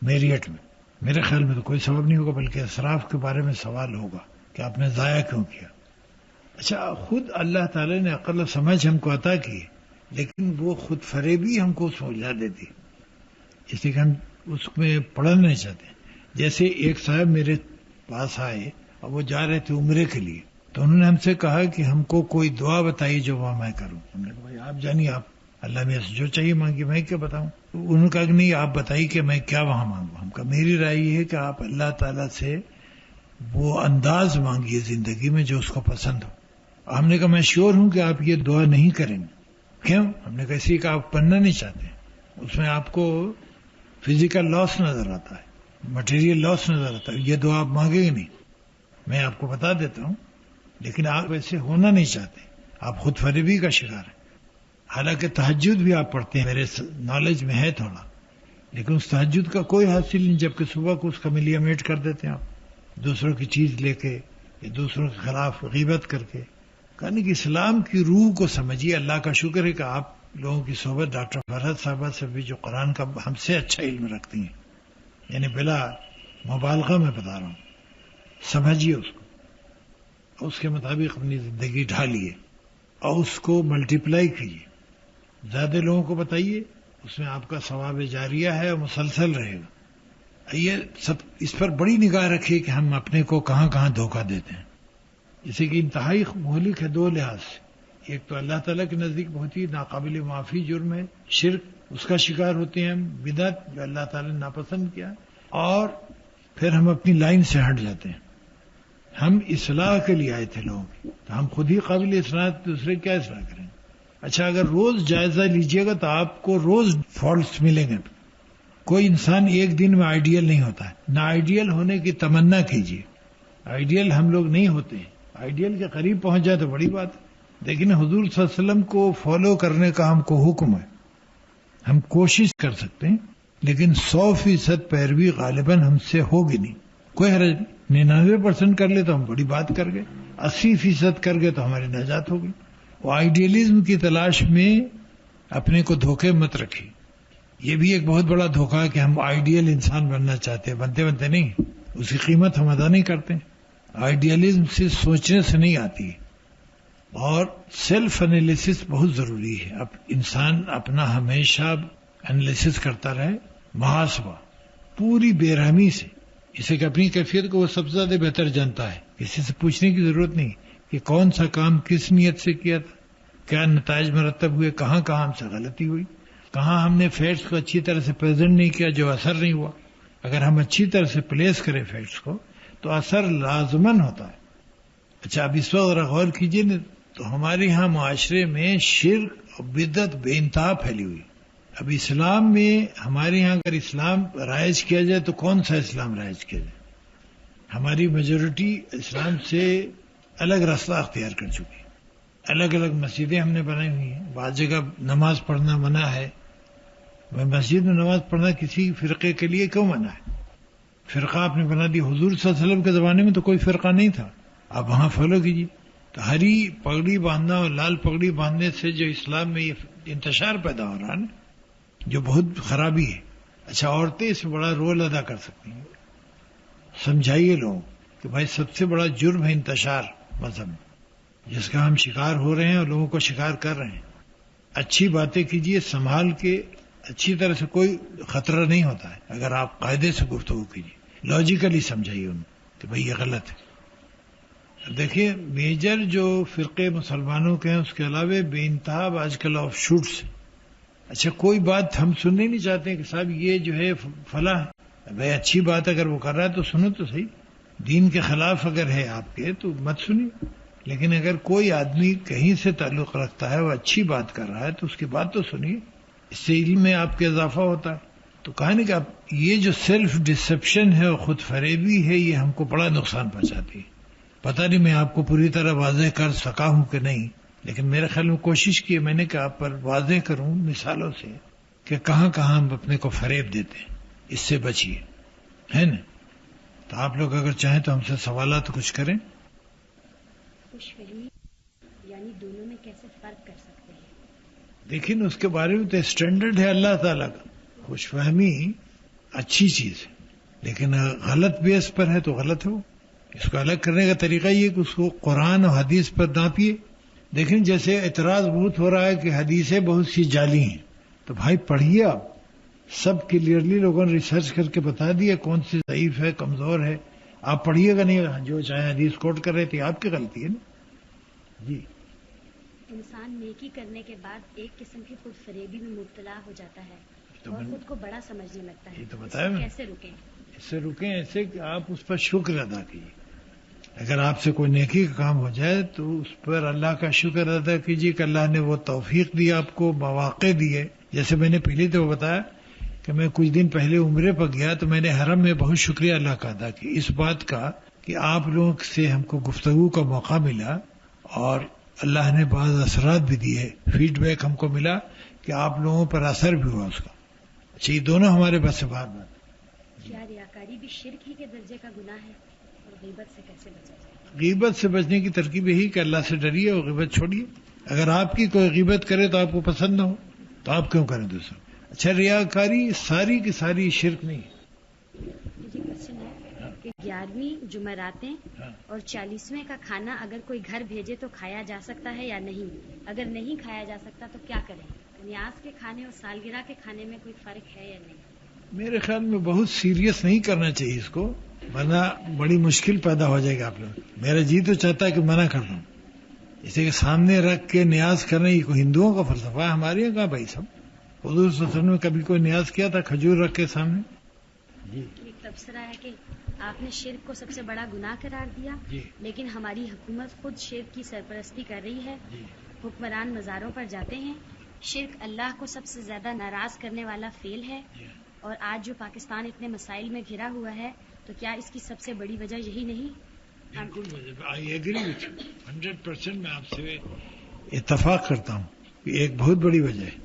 [SPEAKER 1] میریٹ میں، میرے خیال میں تو کوئی ثواب نہیں ہوگا، بلکہ اسراف کے بارے میں سوال ہوگا کہ آپ نے ضائع کیوں کیا. اچھا، خود اللہ تعالی نے عقل و سمجھ ہم کو عطا کی، لیکن وہ خود فریبی ہم کو سمجھا دیتی، اس لیے کہ ہم اس میں پڑھنا نہیں چاہتے. جیسے ایک صاحب میرے پاس آئے اور وہ جا رہے تھے عمرے کے لیے، تو انہوں نے ہم سے کہا کہ ہم کو کوئی دعا بتائیے جو میں کروں. ہم نے کہا بھائی آپ جانیے، آپ اللہ میں سے جو چاہیے مانگی، میں کیا بتاؤں. انہوں نے کہا کہ نہیں آپ بتائیے کہ میں کیا وہاں مانگوں. ہم کہا میری رائے یہ ہے کہ آپ اللہ تعالیٰ سے وہ انداز مانگیے زندگی میں جو اس کو پسند ہو، ہم نے کہا میں شیور ہوں کہ آپ یہ دعا نہیں کریں گے. کیوں؟ ہم نے کہا اسی کا آپ پڑھنا نہیں چاہتے. اس میں آپ کو فزیکل لاس نظر آتا ہے, مٹیریل لاس نظر آتا ہے. یہ دعا آپ مانگیں گے نہیں, میں آپ کو بتا دیتا ہوں. لیکن آپ ایسے ہونا نہیں چاہتے, آپ خود فریبی کا شکار ہیں. حالانکہ تہجد بھی آپ پڑھتے ہیں, میرے نالج میں ہے تھوڑا, لیکن اس تہجد کا کوئی حاصل نہیں, جبکہ صبح کو اس کا ملیا میٹ کر دیتے ہیں آپ, دوسروں کی چیز لے کے یا دوسروں کے خلاف غیبت کر کے. کہنے کہ اسلام کی روح کو سمجھیے. اللہ کا شکر ہے کہ آپ لوگوں کی صحبت ڈاکٹر فرحت صاحبہ سے بھی, جو قرآن کا ہم سے اچھا علم رکھتی ہیں, یعنی بلا مبالغہ میں بتا رہا ہوں. سمجھیے اس کو, اس کے مطابق اپنی زندگی ڈھالیے اور اس کو ملٹیپلائی کیجیے, زیادہ لوگوں کو بتائیے. اس میں آپ کا ثواب جاریہ ہے اور مسلسل رہے گا. یہ سب اس پر بڑی نگاہ رکھیے کہ ہم اپنے کو کہاں کہاں دھوکہ دیتے ہیں. جیسے کہ انتہائی مہلک ہے دو لحاظ سے. ایک تو اللہ تعالیٰ کے نزدیک بہت ہی ناقابل معافی جرم ہے شرک, اس کا شکار ہوتے ہیں ہم, بدعت جو اللہ تعالیٰ نے ناپسند کیا, اور پھر ہم اپنی لائن سے ہٹ جاتے ہیں. ہم اصلاح کے لیے آئے تھے لوگوں کی, تو ہم خود ہی قابل اصلاح, دوسرے کیا اصلاح کریں. اچھا, اگر روز جائزہ لیجئے گا تو آپ کو روز فالٹس ملیں گے. کوئی انسان ایک دن میں آئیڈیل نہیں ہوتا ہے, نہ آئیڈیل ہونے کی تمنا کیجیے. آئیڈیل ہم لوگ نہیں ہوتے ہیں, آئیڈیل کے قریب پہنچ جائے تو بڑی بات ہے. لیکن حضور صلی اللہ علیہ وسلم کو فالو کرنے کا ہم کو حکم ہے. ہم کوشش کر سکتے ہیں, لیکن 100% پیروی غالباً ہم سے ہوگی نہیں. کوئی حرج نہیں, 99% کر لے تو ہم بڑی بات کر گئے, 80% کر گئے تو ہماری نجات ہوگی. وہ آئیڈیلزم کی تلاش میں اپنے کو دھوکے مت رکھیے. یہ بھی ایک بہت بڑا دھوکہ ہے کہ ہم آئیڈیل انسان بننا چاہتے ہیں, بنتے نہیں, اس کی قیمت ہم ادا نہیں کرتے. آئیڈیلزم سے سوچنے سے نہیں آتی ہے, اور سیلف انالیسس بہت ضروری ہے. اب انسان اپنا ہمیشہ انالیسس کرتا رہے, محاسبہ پوری بے رحمی سے. اسے کہ اپنی کیفیت کو وہ سب سے زیادہ بہتر جانتا ہے, کسی سے پوچھنے کی ضرورت نہیں کہ کون سا کام کس نیت سے کیا تھا, کیا نتائج مرتب ہوئے, کہاں کہاں ہم سے غلطی ہوئی, کہاں ہم نے فیکٹس کو اچھی طرح سے پریزنٹ نہیں کیا جو اثر نہیں ہوا. اگر ہم اچھی طرح سے پلیس کریں فیکٹس کو تو اثر لازماً ہوتا ہے. اچھا, اب اس وقت غور کیجیے نا, تو ہمارے یہاں معاشرے میں شرک اور بدعت بے انتہا پھیلی ہوئی. اب اسلام میں ہمارے یہاں اگر اسلام رائج کیا جائے تو کون سا اسلام رائج کیا جائے. ہماری میجورٹی اسلام سے الگ راستہ اختیار کر چکی. الگ الگ مسجدیں ہم نے بنائی ہوئی ہیں, بعض جگہ نماز پڑھنا منع ہے. مسجد میں نماز پڑھنا کسی فرقے کے لیے کیوں منع ہے؟ فرقہ آپ نے بنا دی. حضور صلی اللہ علیہ وسلم کے زمانے میں تو کوئی فرقہ نہیں تھا, آپ وہاں فالو کیجیے. تو ہری پگڑی باندھنا اور لال پگڑی باندھنے سے جو اسلام میں یہ انتشار پیدا ہو رہا ہے نا, جو بہت خرابی ہے. اچھا, عورتیں اس میں بڑا رول ادا کر سکتی ہیں. سمجھائیے لوگوں کہ بھائی سب سے بڑا جرم ہے انتشار مذہب میں, جس کا ہم شکار ہو رہے ہیں اور لوگوں کو شکار کر رہے ہیں. اچھی باتیں کیجیے سنبھال کے, اچھی طرح سے, کوئی خطرہ نہیں ہوتا ہے اگر آپ قاعدے سے گفتگو کیجیے, لاجیکلی سمجھائیے ان کہ بھائی یہ غلط ہے. دیکھیے, میجر جو فرقے مسلمانوں کے ہیں اس کے علاوہ بے انتہا آج کل آف شوٹس. اچھا, کوئی بات ہم سننے نہیں چاہتے کہ صاحب یہ جو ہے فلاں ہے, بھائی اچھی بات اگر وہ کر رہا ہے تو سنو تو صحیح. دین کے خلاف اگر ہے آپ کے تو مت سنیے. لیکن اگر کوئی آدمی کہیں سے تعلق رکھتا ہے, وہ اچھی بات کر رہا ہے تو اس کی بات تو سنیے, اس سے علم میں آپ کے اضافہ ہوتا ہے. تو کہنے کہ یہ جو سیلف ڈسپشن ہے اور خود فریبی ہے, یہ ہم کو بڑا نقصان پہنچاتی ہے. پتہ نہیں میں آپ کو پوری طرح واضح کر سکا ہوں کہ نہیں, لیکن میرے خیال میں کوشش کی میں نے کہ آپ پر واضح کروں مثالوں سے کہ کہاں کہاں ہم اپنے کو فریب دیتے ہیں. اس سے بچیے, ہے نا. تو آپ لوگ اگر چاہیں تو ہم سے سوالات کچھ کریں.
[SPEAKER 2] خوش فہمی یعنی دونوں میں کیسے فرق کر سکتے ہیں؟
[SPEAKER 1] لیکن اس کے بارے میں تو اسٹینڈرڈ ہے اللہ تعالیٰ کا. خوش فہمی اچھی چیز ہے, لیکن غلط بیس پر ہے تو غلط ہو. اس کو الگ کرنے کا طریقہ یہ کہ اس کو قرآن اور حدیث پر ناپیے. دیکھیں, جیسے اعتراض بہت ہو رہا ہے کہ حدیثیں بہت سی جعلی ہیں, تو بھائی پڑھیے آپ. سب کلیئرلی لوگوں نے ریسرچ کر کے بتا دیا کون سی ضعیف ہے, کمزور ہے. آپ پڑھیے گا نہیں, جو چاہے حدیث کوٹ کر رہے تھے, آپ کی غلطی ہے نا. جی,
[SPEAKER 2] انسان نیکی کرنے کے بعد ایک قسم کی خود فریبی میں مبتلا ہو جاتا ہے اور خود کو بڑا سمجھنے لگتا ہے.
[SPEAKER 1] یہ تو بتایا میں,
[SPEAKER 2] کیسے رکیں؟
[SPEAKER 1] اس سے رکیں ایسے کہ آپ اس پر شکر ادا کیجیے. اگر آپ سے کوئی نیکی کا کام ہو جائے تو اس پر اللہ کا شکر ادا کیجیے کہ اللہ نے وہ توفیق دی، آپ کو مواقع دیے. جیسے میں نے پہلے تو بتایا کہ میں کچھ دن پہلے عمرے پر گیا تو میں نے حرم میں بہت شکریہ اللہ کا ادا کیا اس بات کا کہ آپ لوگوں سے ہم کو گفتگو کا موقع ملا اور اللہ نے بعض اثرات بھی دیے، فیڈ بیک ہم کو ملا کہ آپ لوگوں پر اثر بھی ہوا اس کا. اچھا، یہ دونوں ہمارے بس سے باہر بات.
[SPEAKER 2] کیا ریاکاری بھی شرک ہی کے درجے کا گناہ ہے اور غیبت سے کیسے بچا جائے؟
[SPEAKER 1] غیبت سے بچنے کی ترکیب یہی کہ اللہ سے ڈریے اور غیبت چھوڑیے. اگر آپ کی کوئی غیبت کرے تو آپ کو پسند نہ ہو تو آپ کیوں کریں دوسروں. اچھا، ریاکاری ساری کی ساری شرک نہیں ہے.
[SPEAKER 2] مجھے کوشچن ہے کہ 11ویں جمعراتیں اور 40ویں کا کھانا اگر کوئی گھر بھیجے تو کھایا جا سکتا ہے یا نہیں؟ اگر نہیں کھایا جا سکتا تو کیا کریں؟ نیاز کے کھانے اور سالگرہ کے کھانے میں کوئی فرق ہے یا نہیں؟
[SPEAKER 1] میرے خیال میں بہت سیریس نہیں کرنا چاہیے اس کو، ورنہ بڑی مشکل پیدا ہو جائے گا آپ لوگ. میرا جی تو چاہتا ہے کہ منع کر دوں، اسے کہ سامنے رکھ کے نیاز کرنا یہ کوئی ہندوؤں کا فلسفہ ہے، ہمارے یہاں کہاں بھائی سب. حضور صلی اللہ علیہ وسلم نے کبھی کوئی نیاز کیا تھا کھجور رکھ کے سامنے؟ جی.
[SPEAKER 2] ایک تبصرہ ہے کہ آپ نے شرک کو سب سے بڑا گناہ قرار دیا، لیکن ہماری حکومت خود شرک کی سرپرستی کر رہی ہے. حکمران مزاروں پر جاتے ہیں. شرک اللہ کو سب سے زیادہ ناراض کرنے والا فعل ہے، اور آج جو پاکستان اتنے مسائل میں گھرا ہوا ہے تو کیا اس کی سب سے بڑی وجہ یہی نہیں؟
[SPEAKER 1] بالکل، آئی ایگری وتھ یو 100%. میں آپ سے اتفاق کرتا ہوں کہ ایک بہت بڑی وجہ ہے،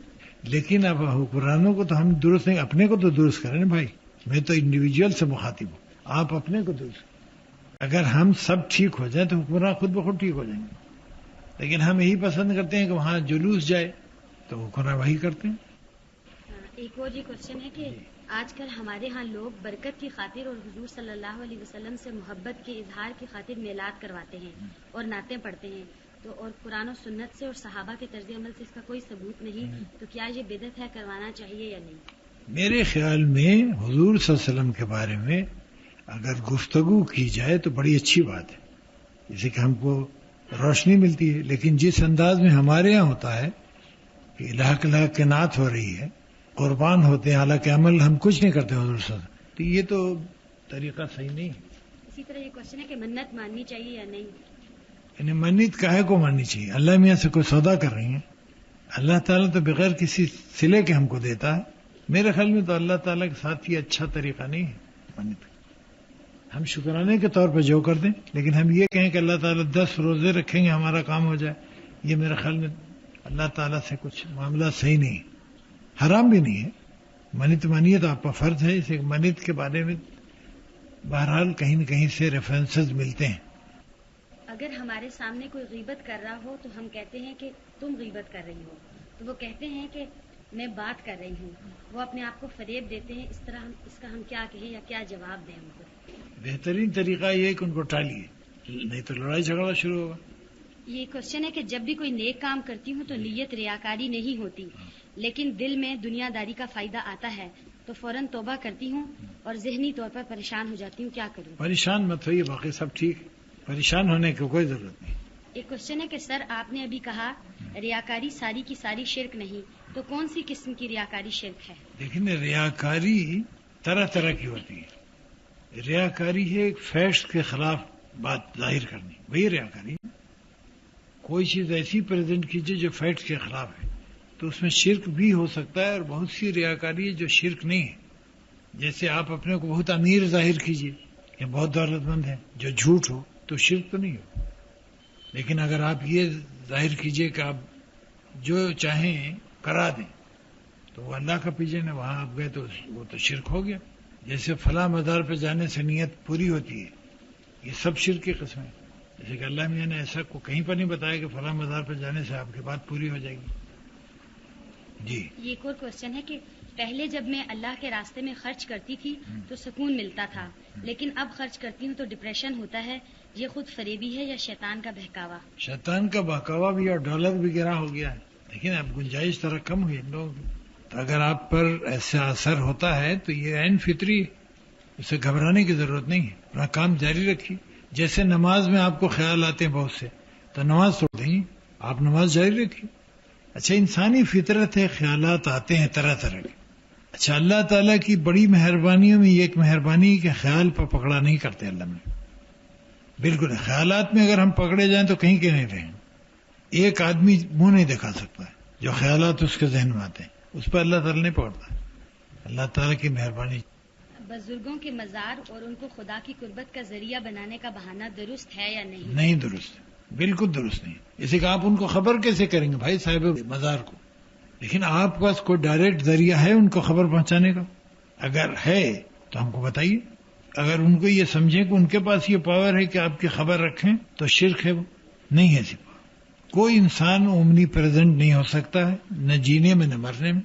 [SPEAKER 1] لیکن اب حکمرانوں کو تو ہم درست نہیں، اپنے کو تو درست کریں نا بھائی. میں تو انڈیویجول سے مخاطب ہوں، آپ اپنے کو درست کریں. اگر ہم سب ٹھیک ہو جائیں تو حکمران خود بخود ٹھیک ہو جائیں گے. لیکن ہم یہی پسند کرتے ہیں کہ وہاں جلوس جائے تو حکمران وہی کرتے ہیں.
[SPEAKER 2] ایک اور یہ کوشچن ہے کہ آج کل ہمارے ہاں لوگ برکت کی خاطر اور حضور صلی اللہ علیہ وسلم سے محبت کے اظہار کی خاطر میلاد کرواتے ہیں اور نعتیں پڑھتے ہیں، تو اور قرآن و سنت سے اور صحابہ کے طرز عمل سے اس کا کوئی ثبوت نہیں، تو کیا یہ بدعت ہے، کروانا چاہیے یا نہیں؟
[SPEAKER 1] میرے خیال میں حضور صلی اللہ علیہ وسلم کے بارے میں اگر گفتگو کی جائے تو بڑی اچھی بات ہے، جیسے کہ ہم کو روشنی ملتی ہے. لیکن جس انداز میں ہمارے یہاں ہوتا ہے کہ الہ کے نعت ہو رہی ہے، قربان ہوتے ہیں، حالانکہ عمل ہم کچھ نہیں کرتے حضور صلی اللہ علیہ وسلم، تو یہ تو طریقہ صحیح نہیں ہے.
[SPEAKER 2] اسی طرح یہ کوشچن ہے کہ منت ماننی چاہیے یا نہیں؟
[SPEAKER 1] یعنی منت کاہے کو ماننی چاہیے؟ اللہ میاں سے کوئی سودا کر رہی ہیں؟ اللہ تعالیٰ تو بغیر کسی صلے کے ہم کو دیتا ہے. میرے خیال میں تو اللہ تعالیٰ کے ساتھ یہ اچھا طریقہ نہیں ہے منت. ہم شکرانے کے طور پہ جو کر دیں، لیکن ہم یہ کہیں کہ اللہ تعالیٰ 10 روزے رکھیں گے ہمارا کام ہو جائے، یہ میرے خیال میں اللہ تعالیٰ سے کچھ معاملہ صحیح نہیں ہے، حرام بھی نہیں ہے. منت مانیے تو آپ کا فرض ہے. اسے منت کے بارے میں بہرحال کہیں نہ کہیں سے ریفرنسز ملتے ہیں.
[SPEAKER 2] اگر ہمارے سامنے کوئی غیبت کر رہا ہو تو ہم کہتے ہیں کہ تم غیبت کر رہی ہو، تو وہ کہتے ہیں کہ میں بات کر رہی ہوں. وہ اپنے آپ کو فریب دیتے ہیں. اس کا ہم کیا کہیں یا کیا جواب دیں ان کو؟
[SPEAKER 1] بہترین طریقہ یہ ہے کہ ان کو ٹالیے، نہیں تو لڑائی جھگڑا شروع ہوگا.
[SPEAKER 2] یہ کوشچن ہے کہ جب بھی کوئی نیک کام کرتی ہوں تو نیت ریاکاری نہیں ہوتی، لیکن دل میں دنیا داری کا فائدہ آتا ہے تو فوراً توبہ کرتی ہوں اور ذہنی طور پر پریشان ہو جاتی ہوں. کیا کروں؟
[SPEAKER 1] پریشان مت ہوئیے، باقی سب ٹھیک، پریشان ہونے کی کوئی ضرورت نہیں.
[SPEAKER 2] ایک کوشچن ہے کہ سر آپ نے ابھی کہا ریاکاری ساری کی ساری شرک نہیں، تو کون سی قسم کی ریاکاری شرک ہے؟
[SPEAKER 1] دیکھیں، ریاکاری طرح طرح کی ہوتی ہے. ریاکاری ہے ایک فیکٹس کے خلاف بات ظاہر کرنی، وہی ریاکاری. کوئی چیز ایسی پریزنٹ کیجیے جو فیکٹس کے خلاف ہے تو اس میں شرک بھی ہو سکتا ہے، اور بہت سی ریاکاری ہے جو شرک نہیں ہے. جیسے آپ اپنے کو بہت امیر ظاہر کیجیے کہ بہت دولت مند ہے، جو جھوٹ ہو تو شرک تو نہیں ہو. لیکن اگر آپ یہ ظاہر کیجیے کہ آپ جو چاہیں کرا دیں تو وہ اللہ کا پیچھے نے وہاں آپ گئے تو وہ تو شرک ہو گیا. جیسے فلاں مزار پہ جانے سے نیت پوری ہوتی ہے، یہ سب شرک کی قسم ہے. جیسے کہ اللہ میاں نے ایسا کو کہیں پر نہیں بتایا کہ فلاں مزار پہ جانے سے آپ کی بات پوری ہو جائے گی. جی.
[SPEAKER 2] یہ ایک اور کوشچن ہے کہ پہلے جب میں اللہ کے راستے میں خرچ کرتی تھی تو سکون ملتا تھا، لیکن اب خرچ کرتی ہوں تو ڈپریشن ہوتا ہے، یہ خود فریبی ہے یا شیطان کا بہکاوا؟
[SPEAKER 1] شیطان کا بہکاوا بھی اور ڈالر بھی گرا ہو گیا ہے. لیکن اب گنجائش طرح کم ہوئی لوگ. تو اگر آپ پر ایسا اثر ہوتا ہے تو یہ عین فطری ہے، اسے گھبرانے کی ضرورت نہیں ہے. اپنا کام جاری رکھیے. جیسے نماز میں آپ کو خیال آتے ہیں بہت سے، تو نماز چھوڑ دیں، آپ نماز جاری رکھیے. اچھا، انسانی فطرت ہے، خیالات آتے ہیں طرح طرح کے. اچھا، اللہ تعالیٰ کی بڑی مہربانیوں میں یہ ایک مہربانی کہ خیال پر پکڑا نہیں کرتے اللہ میں. بالکل. خیالات میں اگر ہم پکڑے جائیں تو کہیں کے نہیں رہیں. ایک آدمی منہ نہیں دکھا سکتا ہے جو خیالات اس کے ذہن میں آتے ہیں, اس پر اللہ تعالیٰ نہیں پکڑتا ہے. اللہ تعالیٰ کی مہربانی.
[SPEAKER 2] بزرگوں کے مزار اور ان کو خدا کی قربت کا ذریعہ بنانے کا بہانہ درست ہے یا نہیں؟
[SPEAKER 1] نہیں درست, بالکل درست نہیں. اسی کہ آپ ان کو خبر کیسے کریں گے بھائی صاحب مزار کو؟ لیکن آپ کے پاس کوئی ڈائریکٹ ذریعہ ہے ان کو خبر پہنچانے کا؟ اگر ہے تو ہم کو بتائیے. اگر ان کو یہ سمجھیں کہ ان کے پاس یہ پاور ہے کہ آپ کی خبر رکھیں تو شرک ہے. وہ نہیں ہے. ایسی پاور کوئی انسان اومنی پریزنٹ نہیں ہو سکتا ہے, نہ جینے میں نہ مرنے میں.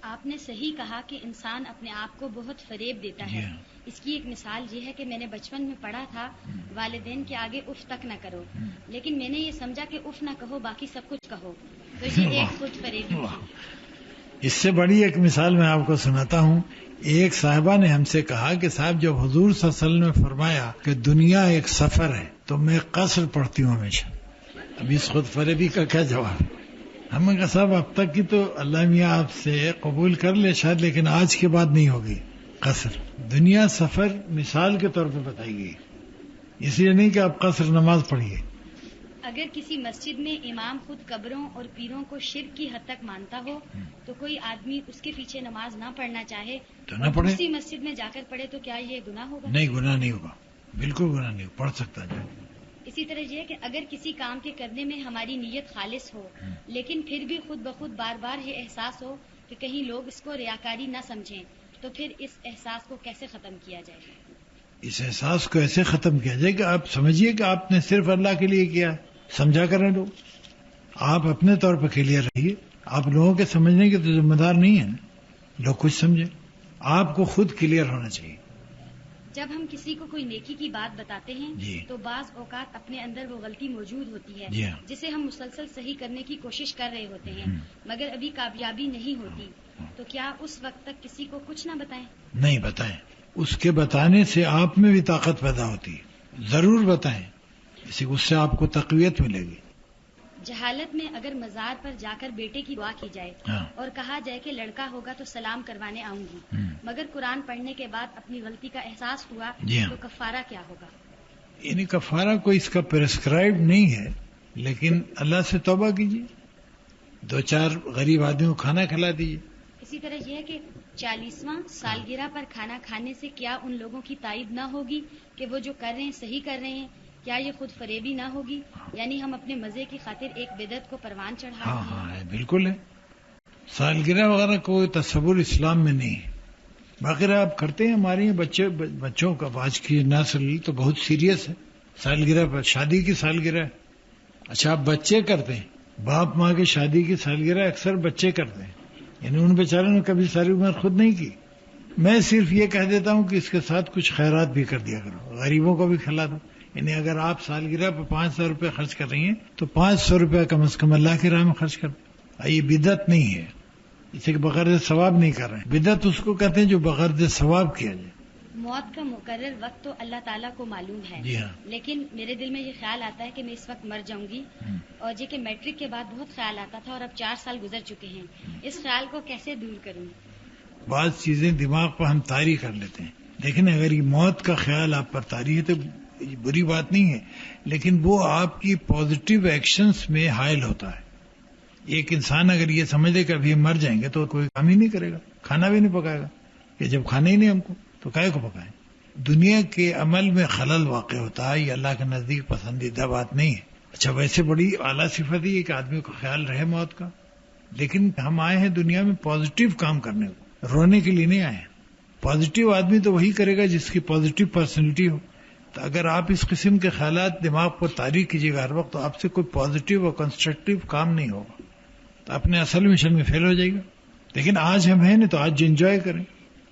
[SPEAKER 2] آپ نے صحیح کہا کہ انسان اپنے آپ کو بہت فریب دیتا ہے. اس کی ایک مثال یہ ہے کہ میں نے بچپن میں پڑھا تھا والدین کے آگے اف تک نہ کرو, لیکن میں نے یہ سمجھا کہ اف نہ کہو باقی سب کچھ کہو, تو یہ ایک خود فریبی تھی.
[SPEAKER 1] اس سے بڑی ایک مثال میں آپ کو سناتا ہوں. ایک صاحبہ نے ہم سے کہا کہ صاحب جب حضور صلی اللہ علیہ وسلم نے فرمایا کہ دنیا ایک سفر ہے تو میں قصر پڑھتی ہوں ہمیشہ. اب اس خود فریبی کا کیا جواب؟ ہم نے کہا صاحب اب تک کی تو اللہ میاں آپ سے قبول کر لے شاید, لیکن آج کے بعد نہیں ہوگی قصر. دنیا سفر مثال کے طور پہ بتائی گئی, اس لیے نہیں کہ آپ قصر نماز پڑھیے.
[SPEAKER 2] اگر کسی مسجد میں امام خود قبروں اور پیروں کو شرک کی حد تک مانتا ہو تو کوئی آدمی اس کے پیچھے نماز نہ پڑھنا چاہے
[SPEAKER 1] تو نہ پڑھے.
[SPEAKER 2] اسی مسجد میں جا کر پڑھے تو کیا یہ گناہ ہوگا؟
[SPEAKER 1] نہیں, گناہ نہیں ہوگا, بالکل گناہ نہیں ہوگا, پڑھ سکتا ہے.
[SPEAKER 2] اسی طرح یہ کہ اگر کسی کام کے کرنے میں ہماری نیت خالص ہو لیکن پھر بھی خود بخود بار بار یہ احساس ہو کہ کہیں لوگ اس کو ریاکاری نہ سمجھیں, تو پھر اس احساس کو کیسے ختم کیا جائے؟
[SPEAKER 1] اس احساس کو ایسے ختم کیا جائے کہ آپ سمجھیے کہ آپ نے صرف اللہ کے لیے کیا ہے. سمجھا کریں لوگ, آپ اپنے طور پہ کلیئر رہیے. آپ لوگوں کے سمجھنے کے تو ذمہ دار نہیں ہیں, لوگ کچھ سمجھیں. آپ کو خود کلیئر ہونا چاہیے.
[SPEAKER 2] جب ہم کسی کو کوئی نیکی کی بات بتاتے ہیں
[SPEAKER 1] جی.
[SPEAKER 2] تو بعض اوقات اپنے اندر وہ غلطی موجود ہوتی ہے
[SPEAKER 1] جی.
[SPEAKER 2] جسے ہم مسلسل صحیح کرنے کی کوشش کر رہے ہوتے ہیں مگر ابھی کامیابی نہیں ہوتی, تو کیا اس وقت تک کسی کو کچھ نہ بتائیں؟
[SPEAKER 1] نہیں بتائیں. اس کے بتانے سے آپ میں بھی طاقت پیدا ہوتی ہے. ضرور بتائیں, اس سے آپ کو تقویت ملے گی.
[SPEAKER 2] جہالت میں اگر مزار پر جا کر بیٹے کی دعا کی جائے اور کہا جائے کہ لڑکا ہوگا تو سلام کروانے آؤں گی, مگر قرآن پڑھنے کے بعد اپنی غلطی کا احساس ہوا تو کفارہ کیا ہوگا؟
[SPEAKER 1] یعنی کفارہ کوئی اس کا پرسکرائب نہیں ہے, لیکن اللہ سے توبہ کیجیے, 2-4 غریب آدمیوں کو کھانا کھلا دیجیے.
[SPEAKER 2] اسی طرح یہ ہے کہ 40واں سالگرہ پر کھانا کھانے سے کیا ان لوگوں کی تائید نہ ہوگی کہ وہ جو کر رہے ہیں صحیح کر رہے ہیں؟ کیا یہ خود فریبی نہ ہوگی؟ یعنی ہم اپنے مزے کی خاطر ایک بدعت کو پروان چڑھا رہے ہیں.
[SPEAKER 1] ہے, بالکل ہے. سالگرہ وغیرہ کوئی تصور اسلام میں نہیں ہے. باقی آپ کرتے ہیں, ہمارے بچوں کا آج کی نسل تو بہت سیریس ہے سالگرہ پر. شادی کی سالگرہ, اچھا آپ بچے کرتے ہیں, باپ ماں کی شادی کی سالگرہ اکثر بچے کرتے ہیں, یعنی ان بیچاروں نے کبھی ساری عمر خود نہیں کی. میں صرف یہ کہہ دیتا ہوں کہ اس کے ساتھ کچھ خیرات بھی کر دیا کرو, غریبوں کو بھی کھلا دو. یعنی اگر آپ سالگرہ پہ 500 روپے خرچ کر رہی ہیں تو 500 روپے کم از کم اللہ کی راہ میں خرچ کر دو. یہ بدعت نہیں ہے, اسے کہ بغیر ثواب نہیں کر رہے ہیں. بدعت اس کو کہتے ہیں جو بغیر ثواب کیا جائے.
[SPEAKER 2] موت کا مقرر وقت تو اللہ تعالیٰ کو معلوم ہے.
[SPEAKER 1] جی ہاں.
[SPEAKER 2] لیکن میرے دل میں یہ خیال آتا ہے کہ میں اس وقت مر جاؤں گی, اور یہ کہ میٹرک کے بعد بہت خیال آتا تھا اور اب 4 سال گزر چکے ہیں. اس خیال کو کیسے دور کروں؟
[SPEAKER 1] بعض چیزیں دماغ پر ہم طاری کر لیتے ہیں, لیکن اگر یہ موت کا خیال آپ پر طاری ہے تو بری بات نہیں ہے, لیکن وہ آپ کی پازیٹیو ایکشنز میں حائل ہوتا ہے. ایک انسان اگر یہ سمجھ لے کہ ابھی ہم مر جائیں گے تو کوئی کام ہی نہیں کرے گا, کھانا بھی نہیں پکائے گا, کہ جب کھانا ہی نہیں ہم کو تو کائے کو پکائیں. دنیا کے عمل میں خلل واقع ہوتا ہے, یہ اللہ کے نزدیک پسندیدہ بات نہیں ہے. اچھا ویسے بڑی اعلیٰ صفت ہے کہ آدمی کو خیال رہے موت کا, لیکن ہم آئے ہیں دنیا میں پازیٹیو کام کرنے کو, رونے کے لیے نہیں آئے ہیں. پازیٹیو آدمی تو وہی کرے گا جس کی پازیٹیو پرسنالٹی ہو. تو اگر آپ اس قسم کے خیالات دماغ پر طاری کیجیے گا ہر وقت تو آپ سے کوئی پازیٹیو اور کنسٹرکٹیو کام نہیں ہوگا, تو اپنے اصل مشن میں فیل ہو جائے گا. لیکن آج ہم ہیں نہیں تو آج انجوائے کریں.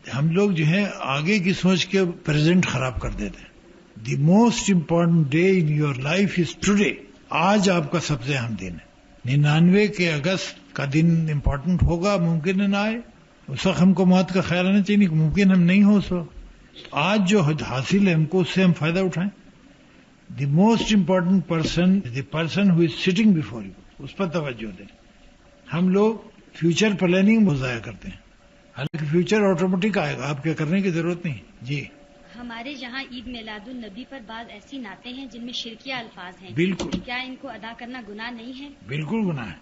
[SPEAKER 1] ہم لوگ جو ہے آگے کی سوچ کے پریزنٹ خراب کر دیتے ہیں. دی most important day in your life is today. آج آپ کا سب سے اہم دن ہے. 99 اگست کا دن امپورٹنٹ ہوگا, ممکن ہے نہ آئے, اس وقت ہم کو موت کا خیال آنا چاہیے کہ ممکن ہم نہیں ہو. اس وقت آج جو حاصل ہے ہم کو اس سے ہم فائدہ اٹھائیں. The most important person the person who is sitting before you, اس پر توجہ دیں. ہم لوگ فیوچر پلاننگ ضائع کرتے ہیں, حالانکہ فیوچر آٹومیٹک آئے گا, آپ کیا کرنے کی ضرورت نہیں. جی
[SPEAKER 2] ہمارے یہاں عید میلاد النبی پر بعض ایسی نعتیں ہیں جن میں شرکیہ الفاظ ہیں.
[SPEAKER 1] بالکل.
[SPEAKER 2] کیا ان کو ادا کرنا گناہ نہیں ہے؟
[SPEAKER 1] بالکل گناہ ہے.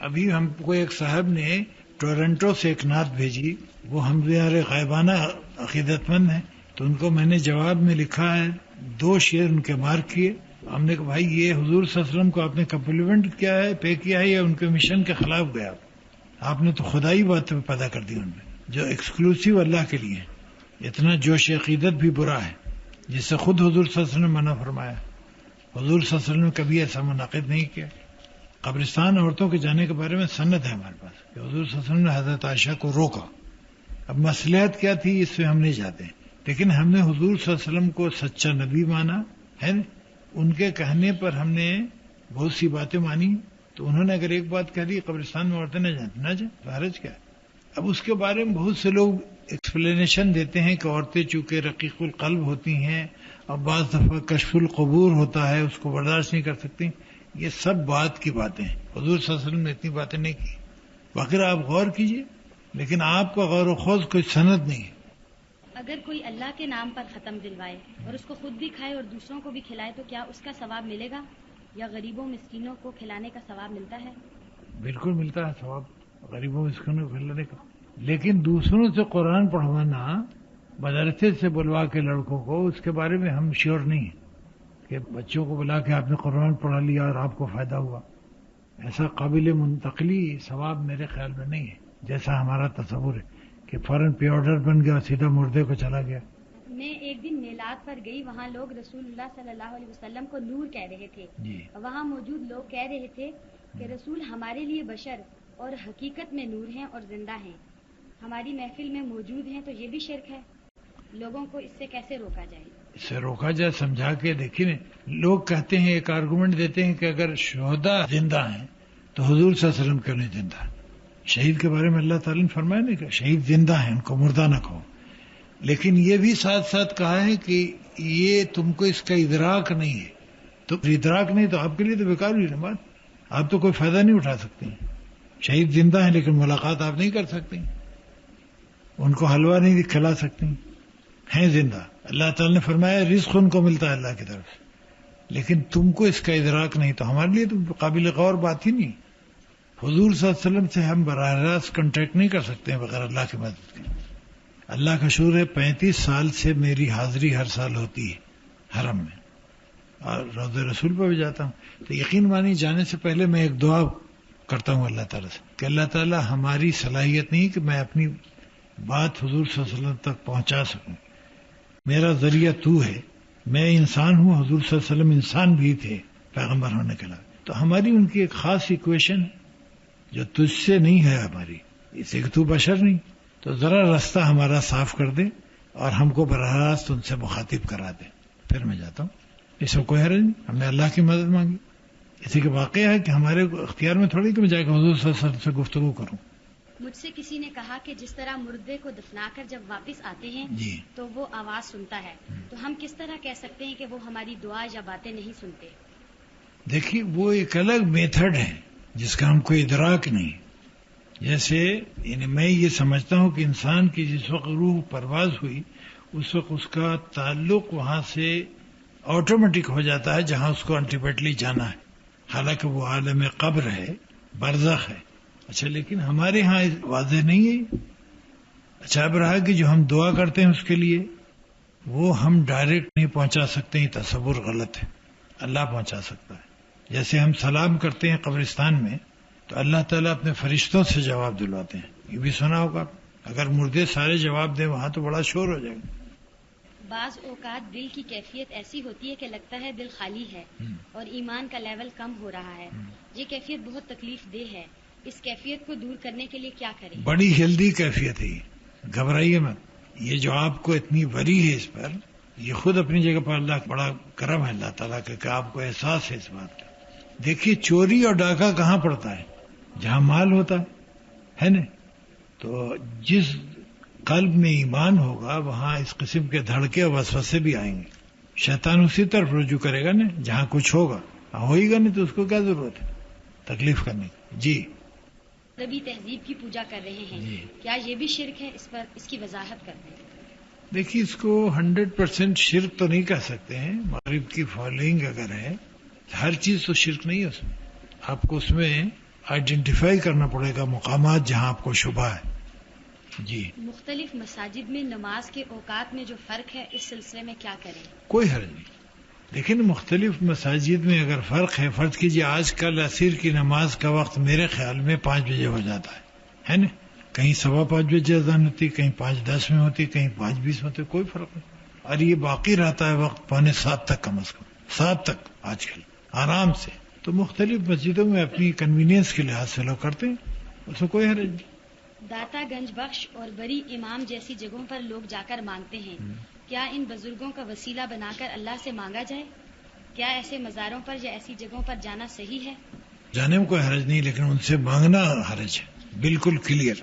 [SPEAKER 1] ابھی ہم کو ایک صاحب نے ٹورنٹو سے ایک نعت بھیجی، وہ ہمارے غائبانہ عقیدت مند ہیں، تو ان کو میں نے جواب میں لکھا ہے 2 شعر ان کے مارک کیے. ہم نے کہا بھائی یہ حضور صلی اللہ علیہ وسلم کو آپ نے کمپلیمنٹ کیا ہے، پے کیا ہے، یا ان کے مشن کے خلاف گیا؟ آپ نے تو خدائی بات پیدا کر دی ان میں، جو ایکسکلوسیو اللہ کے لیے ہے. اتنا جوش عقیدت بھی برا ہے، جس سے خود حضور صلی اللہ علیہ وسلم نے منع فرمایا. حضور صلی اللہ علیہ وسلم نے کبھی ایسا منعقد نہیں کیا. قبرستان عورتوں کے جانے کے بارے میں سند ہے ہمارے پاس کہ حضور صلی اللہ علیہ وسلم نے حضرت عائشہ کو روکا. اب مصلحت کیا تھی اس سے ہم نہیں جاتے، لیکن ہم نے حضور صلی اللہ علیہ وسلم کو سچا نبی مانا ہے. ان کے کہنے پر ہم نے بہت سی باتیں مانی. تو انہوں نے اگر ایک بات کہہ دی قبرستان میں عورتیں نہ جائیں حرج کیا. اب اس کے بارے میں بہت سے لوگ ایکسپلینیشن دیتے ہیں کہ عورتیں چونکہ رقیق القلب ہوتی ہیں اور بعض دفعہ کشف القبور ہوتا ہے، اس کو برداشت نہیں کر سکتی. یہ سب بات کی باتیں ہیں. حضور صلی اللہ علیہ وسلم نے اتنی باتیں نہیں کی. باقی آپ غور کیجئے، لیکن آپ کا غور و خوض کوئی سند نہیں ہے.
[SPEAKER 2] اگر کوئی اللہ کے نام پر ختم دلوائے اور اس کو خود بھی کھائے اور دوسروں کو بھی کھلائے تو کیا اس کا ثواب ملے گا، یا غریبوں مسکینوں کو کھلانے کا ثواب ملتا ہے؟
[SPEAKER 1] بالکل ملتا ہے ثواب غریبوں مسکینوں کو کھلانے کا. لیکن دوسروں سے قرآن پڑھوانا، مدرسے سے بلوا کے لڑکوں کو، اس کے بارے میں ہم شیور نہیں ہیں کہ بچوں کو بلا کے آپ نے قرآن پڑھا لیا اور آپ کو فائدہ ہوا. ایسا قابل منتقلی ثواب میرے خیال میں نہیں ہے جیسا ہمارا تصور ہے کہ فوراً پی آرڈر بن گیا سیدھا مردے کو چلا گیا.
[SPEAKER 2] میں ایک دن میلاد پر گئی، وہاں لوگ رسول اللہ صلی اللہ علیہ وسلم کو نور کہہ رہے تھے.
[SPEAKER 1] جی.
[SPEAKER 2] وہاں موجود لوگ کہہ رہے تھے کہ رسول ہمارے لیے بشر اور حقیقت میں نور ہیں اور زندہ ہیں، ہماری محفل میں موجود ہیں، تو یہ بھی شرک ہے. لوگوں کو اس سے کیسے روکا جائے؟
[SPEAKER 1] اس سے روکا جائے سمجھا کے دیکھیے. لوگ کہتے ہیں، ایک آرگومنٹ دیتے ہیں کہ اگر شہداء زندہ ہیں تو حضور صلی اللہ علیہ وسلم کیوں نہیں زندہ؟ شہید کے بارے میں اللہ تعالیٰ نے فرمایا نہیں کہ شہید زندہ ہیں، ان کو مردہ نہ کہو. لیکن یہ بھی ساتھ ساتھ کہا ہے کہ یہ تم کو اس کا ادراک نہیں ہے. تو ادراک نہیں تو آپ کے لیے تو بیکار ہوئی نا بات. آپ تو کوئی فائدہ نہیں اٹھا سکتے. شہید زندہ ہیں لیکن ملاقات آپ نہیں کر سکتے، ان کو حلوہ نہیں کھلا سکتے، ہیں زندہ. اللہ تعالیٰ نے فرمایا رزق ان کو ملتا ہے اللہ کی طرف سے، لیکن تم کو اس کا ادراک نہیں، تو ہمارے لیے تو قابل غور بات ہی نہیں. حضور صلی اللہ علیہ وسلم سے ہم براہ راست کنٹیکٹ نہیں کر سکتے ہیں بغیر اللہ کی مدد کے. اللہ کا شکر ہے 35 سال سے میری حاضری ہر سال ہوتی ہے حرم میں، اور روضہ رسول پہ بھی جاتا ہوں. تو یقین مانی جانے سے پہلے میں ایک دعا کرتا ہوں اللہ تعالیٰ سے کہ اللہ تعالیٰ ہماری صلاحیت نہیں کہ میں اپنی بات حضور صلی اللہ علیہ وسلم تک پہنچا سکوں، میرا ذریعہ تو ہے. میں انسان ہوں، حضور صلی اللہ علیہ وسلم انسان بھی تھے پیغمبر ہونے کے علاوہ. تو ہماری ان کی ایک خاص ایکویشن جو تجھ سے نہیں ہے ہماری، اسے کہ تو بشر نہیں. تو ذرا راستہ ہمارا صاف کر دے اور ہم کو براہ راست ان سے مخاطب کرا دے، پھر میں جاتا ہوں. اس میں کوئی حرج نہیں، ہم نے اللہ کی مدد مانگی. اسی کا واقعہ ہے کہ ہمارے اختیار میں تھوڑی کہ میں جا کے حضور صلی اللہ علیہ وسلم سے گفتگو کروں.
[SPEAKER 2] مجھ سے کسی نے کہا کہ جس طرح مردے کو دفنا کر جب واپس آتے ہیں
[SPEAKER 1] جی
[SPEAKER 2] تو وہ آواز سنتا ہے، تو ہم کس طرح کہہ سکتے ہیں کہ وہ ہماری دعا یا باتیں نہیں سنتے؟
[SPEAKER 1] دیکھیے وہ ایک الگ میتھڈ ہے جس کا ہم کو ادراک نہیں. جیسے یعنی میں یہ سمجھتا ہوں کہ انسان کی جس وقت روح پرواز ہوئی اس وقت اس کا تعلق وہاں سے آٹومیٹک ہو جاتا ہے جہاں اس کو الٹیمیٹلی جانا ہے، حالانکہ وہ عالم قبر ہے، برزخ ہے. اچھا لیکن ہمارے ہاں واضح نہیں ہے. اچھا اب رہا کہ جو ہم دعا کرتے ہیں اس کے لیے وہ ہم ڈائریکٹ نہیں پہنچا سکتے، یہ تصور غلط ہے. اللہ پہنچا سکتا ہے. جیسے ہم سلام کرتے ہیں قبرستان میں تو اللہ تعالیٰ اپنے فرشتوں سے جواب دلواتے ہیں. یہ بھی سنا ہوگا، اگر مردے سارے جواب دیں وہاں تو بڑا شور ہو جائے گا.
[SPEAKER 2] بعض اوقات دل کی کیفیت ایسی ہوتی ہے کہ لگتا ہے دل خالی ہے اور ایمان کا لیول کم ہو رہا ہے. یہ کیفیت بہت تکلیف دہ ہے. اس کیفیت کو دور کرنے کے لیے کیا کریں؟
[SPEAKER 1] بڑی ہیلدی کیفیت ہے، گھبرائیے مت. یہ جو آپ کو اتنی وری ہے اس پر، یہ خود اپنی جگہ پر اللہ بڑا کرم ہے اللہ تعالیٰ کا کہ آپ کو احساس ہے اس بات کا. دیکھیے چوری اور ڈاکہ کہاں پڑتا ہے؟ جہاں مال ہوتا ہے نا. تو جس قلب میں ایمان ہوگا وہاں اس قسم کے دھڑکے اور وسوسے بھی آئیں گے. شیطان اسی طرف رجوع کرے گا نا جہاں کچھ ہوگا، ہوئے گا نہیں تو اس کو کیا ضرورت ہے تکلیف کرنے کی. جی
[SPEAKER 2] عربی تہذیب کی پوجا کر رہے ہیں، کیا یہ بھی شرک ہے؟ اس پر اس کی وضاحت کرتے ہیں.
[SPEAKER 1] دیکھیے اس کو 100% شرک تو نہیں کہہ سکتے ہیں. مغرب کی فالوئنگ اگر ہے، ہر چیز تو شرک نہیں ہے اس میں. آپ کو اس میں آئیڈینٹیفائی کرنا پڑے گا مقامات جہاں آپ کو شبہ ہے. جی.
[SPEAKER 2] مختلف مساجد میں نماز کے اوقات میں جو فرق ہے اس سلسلے میں کیا کریں؟
[SPEAKER 1] کوئی حرج نہیں. لیکن مختلف مساجد میں اگر فرق ہے، فرض کیجیے آج کل عصر کی نماز کا وقت میرے خیال میں 5 بجے ہو جاتا ہے نا؟ کہیں 5:15 بجے اذان ہوتی، کہیں 5:10 میں ہوتی، کہیں 5:20 میں ہوتی، کوئی فرق نہیں. اور یہ باقی رہتا ہے وقت 6:45 تک، کم از کم 7 تک آج کل آرام سے. تو مختلف مسجدوں میں اپنی کنوینئنس کے لحاظ سے لوگ کرتے ہیں، اس میں کوئی حرج نہیں.
[SPEAKER 2] داتا گنج بخش اور بڑی امام جیسی جگہوں پر لوگ جا کر مانگتے ہیں، کیا ان بزرگوں کا وسیلہ بنا کر اللہ سے مانگا جائے؟ کیا ایسے مزاروں پر یا ایسی جگہوں پر جانا صحیح ہے؟
[SPEAKER 1] جانے میں کوئی حرج نہیں، لیکن ان سے مانگنا حرج ہے، بالکل کلیئر.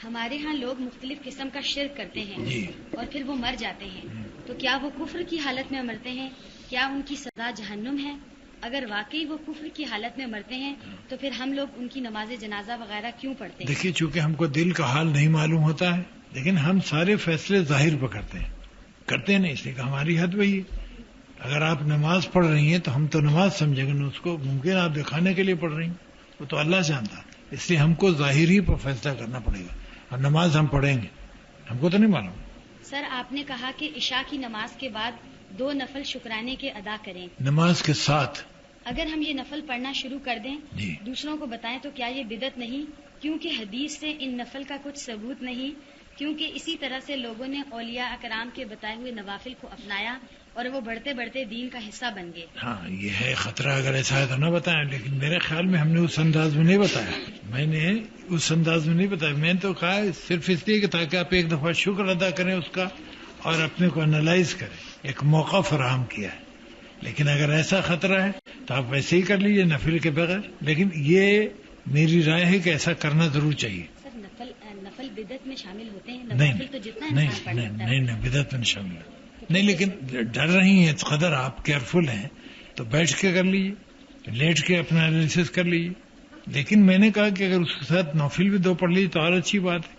[SPEAKER 2] ہمارے ہاں لوگ مختلف قسم کا شرک کرتے ہیں
[SPEAKER 1] جی.
[SPEAKER 2] اور پھر وہ مر جاتے ہیں، تو کیا وہ کفر کی حالت میں مرتے ہیں؟ کیا ان کی سزا جہنم ہے؟ اگر واقعی وہ کفر کی حالت میں مرتے ہیں تو پھر ہم لوگ ان کی نماز جنازہ وغیرہ کیوں پڑھتے ہیں؟
[SPEAKER 1] دیکھیے چونکہ ہم کو دل کا حال نہیں معلوم ہوتا ہے، لیکن ہم سارے فیصلے ظاہر پہ کرتے ہیں نہیں، اس لیے کہ ہماری حد وہی ہے. اگر آپ نماز پڑھ رہی ہیں تو ہم تو نماز سمجھیں گے، اس کو ممکن آپ دکھانے کے لیے پڑھ رہی ہیں، وہ تو اللہ جانتا ہے. اس لیے ہم کو ظاہر ہی پر فیصلہ کرنا پڑے گا، اور نماز ہم پڑھیں گے، ہم کو تو نہیں معلوم.
[SPEAKER 2] سر آپ نے کہا کہ عشاء کی نماز کے بعد 2 نفل شکرانے کے ادا کریں.
[SPEAKER 1] نماز کے ساتھ
[SPEAKER 2] اگر ہم یہ نفل پڑھنا شروع کر دیں،
[SPEAKER 1] جی.
[SPEAKER 2] دوسروں کو بتائیں تو کیا یہ بدعت نہیں؟ کیونکہ حدیث سے ان نفل کا کچھ ثبوت نہیں، کیونکہ اسی طرح سے لوگوں نے اولیاء اکرام کے بتائے ہوئے نوافل کو اپنایا اور وہ بڑھتے بڑھتے دین کا حصہ بن گئے.
[SPEAKER 1] ہاں یہ ہے خطرہ، اگر ایسا ہے تو نہ بتائیں، لیکن میرے خیال میں ہم نے اس انداز میں نہیں بتایا. میں نے تو کہا صرف اس لیے کہ تاکہ آپ ایک دفعہ شکر ادا کریں اس کا اور اپنے کو انالائز کریں، ایک موقع فراہم کیا ہے. لیکن اگر ایسا خطرہ ہے تو آپ ویسے ہی کر لیجیے نفل کے بغیر، لیکن یہ میری رائے ہے کہ ایسا کرنا ضرور چاہیے.
[SPEAKER 2] سر نفل بدعت میں شامل ہوتے ہیں؟
[SPEAKER 1] نہیں
[SPEAKER 2] نوافل تو جتنا انسان پڑھ سکتا ہے.
[SPEAKER 1] نہیں بدعت میں شامل نہیں، لیکن ڈر رہی ہیں قدر آپ کیئرفل ہیں تو بیٹھ کے کر لیجیے، لیٹ کے اپنا انالیسس کر لیجیے. لیکن میں نے کہا کہ اگر اس کے ساتھ نوفل بھی 2 پڑھ لیجیے تو اور اچھی بات ہے.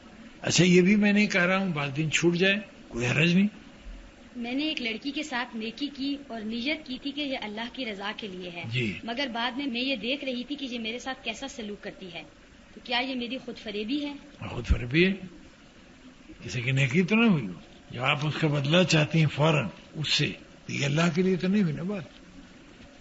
[SPEAKER 1] اچھا یہ بھی میں نہیں کہہ رہا ہوں بعض دن چھوٹ جائے، کوئی حرج نہیں.
[SPEAKER 2] میں نے ایک لڑکی کے ساتھ نیکی کی اور نیت کی تھی کہ یہ اللہ کی رضا کے لیے ہے،
[SPEAKER 1] جی.
[SPEAKER 2] مگر بعد میں یہ دیکھ رہی تھی کہ یہ میرے ساتھ کیسا سلوک کرتی ہے، تو کیا یہ میری خود فریبی ہے؟
[SPEAKER 1] خود فریبی ہے، کسی کی نیکی تو نہ ہوئی ہو. جب آپ اس کا بدلہ چاہتی ہیں فوراً اس سے، تو یہ اللہ کے لیے تو نہیں ہوئی نا بات.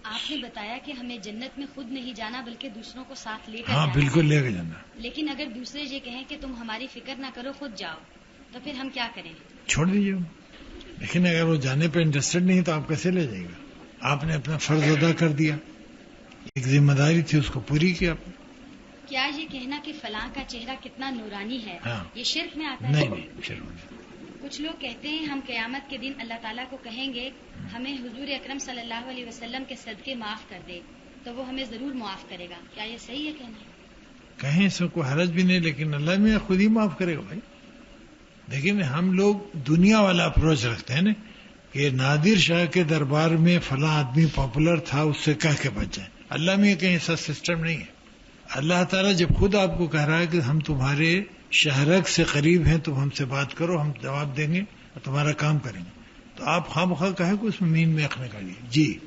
[SPEAKER 2] آپ نے بتایا کہ ہمیں جنت میں خود نہیں جانا بلکہ دوسروں کو ساتھ لے کر
[SPEAKER 1] ہاں
[SPEAKER 2] جانا.
[SPEAKER 1] بالکل لے کے جانا.
[SPEAKER 2] لیکن اگر دوسرے یہ کہیں کہ تم ہماری فکر نہ کرو خود جاؤ، تو پھر ہم کیا کریں؟
[SPEAKER 1] چھوڑ دیجیے. لیکن اگر وہ جانے پہ انٹرسٹڈ نہیں تو آپ کیسے لے جائے گا؟ آپ نے اپنا فرض ادا کر دیا، ایک ذمہ داری تھی اس کو پوری کی آپ نے.
[SPEAKER 2] کیا یہ کہنا کہ فلاں کا چہرہ کتنا نورانی ہے
[SPEAKER 1] ہاں.
[SPEAKER 2] یہ شرک میں آتا ہے؟
[SPEAKER 1] نہیں شرک نہیں.
[SPEAKER 2] کچھ لوگ کہتے ہیں ہم قیامت کے دن اللہ تعالیٰ کو کہیں گے ہمیں حضور اکرم صلی اللہ علیہ وسلم کے صدقے معاف کر دے، تو وہ ہمیں ضرور معاف کرے گا. کیا یہ صحیح ہے کہنا؟
[SPEAKER 1] کہیں سو کو حرج بھی نہیں، لیکن اللہ میں خود ہی معاف کرے گا بھائی. لیکن ہم لوگ دنیا والا اپروچ رکھتے ہیں نا کہ نادر شاہ کے دربار میں فلاں آدمی پاپولر تھا، اس سے کہہ کے بچ جائیں. اللہ میں کہیں ایسا سسٹم نہیں ہے. اللہ تعالیٰ جب خود آپ کو کہہ رہا ہے کہ ہم تمہارے شہرک سے قریب ہیں، تم ہم سے بات کرو، ہم جواب دیں گے اور تمہارا کام کریں گے، تو آپ خواہ مخواہ کہے کہ اس میں مین میں نکالیں لیے. جی.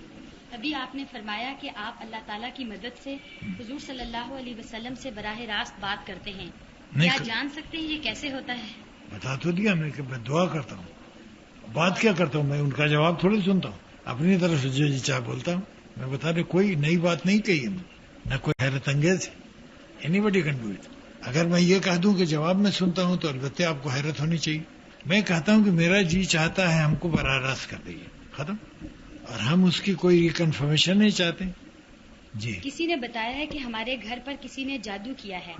[SPEAKER 2] ابھی آپ نے فرمایا کہ آپ اللہ تعالیٰ کی مدد سے حضور صلی اللہ علیہ وسلم سے براہ راست بات کرتے ہیں، کیا جان سکتے ہیں یہ کیسے ہوتا ہے؟
[SPEAKER 1] بتا تو دیا میں کہ میں دعا کرتا ہوں. بات کیا کرتا ہوں میں؟ ان کا جواب تھوڑی سنتا ہوں، اپنی طرف سے جو جی چاہ بولتا ہوں. میں بتا رہے کوئی نئی بات نہیں کہی ہے، نہ کوئی حیرت انگیز ہے. Anybody can do it. اگر میں یہ کہہ دوں کہ جواب میں سنتا ہوں تو البتہ آپ کو حیرت ہونی چاہیے. میں کہتا ہوں کہ میرا جی چاہتا ہے ہم کو براہ راست کر دیجیے، ختم. اور ہم اس کی کوئی کنفرمیشن نہیں چاہتے. جی.
[SPEAKER 2] کسی نے بتایا ہے کہ ہمارے گھر پر کسی نے جادو کیا ہے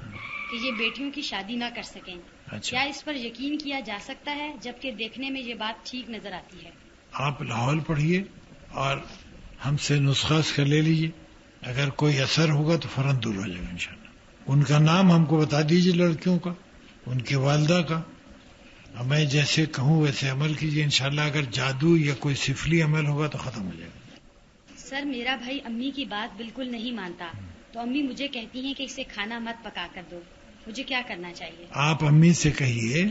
[SPEAKER 2] کہ یہ بیٹیوں کی شادی نہ کر سکیں.
[SPEAKER 1] اچھا.
[SPEAKER 2] کیا اس پر یقین کیا جا سکتا ہے جبکہ دیکھنے میں یہ بات ٹھیک نظر آتی ہے؟
[SPEAKER 1] آپ لاہور پڑھیے اور ہم سے نسخہ کر لے لیجیے، اگر کوئی اثر ہوگا تو فوراً دور ہو جائے گا انشاءاللہ. ان کا نام ہم کو بتا دیجیے، لڑکیوں کا، ان کی والدہ کا، اور میں جیسے کہوں ویسے عمل کیجیے. انشاءاللہ اگر جادو یا کوئی سفلی عمل ہوگا تو ختم ہو جائے گا.
[SPEAKER 2] سر میرا بھائی امی کی بات بالکل نہیں مانتا، تو امی مجھے کہتی ہیں کہ اسے کھانا مت پکا کر دو، مجھے کیا کرنا چاہیے؟
[SPEAKER 1] آپ امی سے کہیے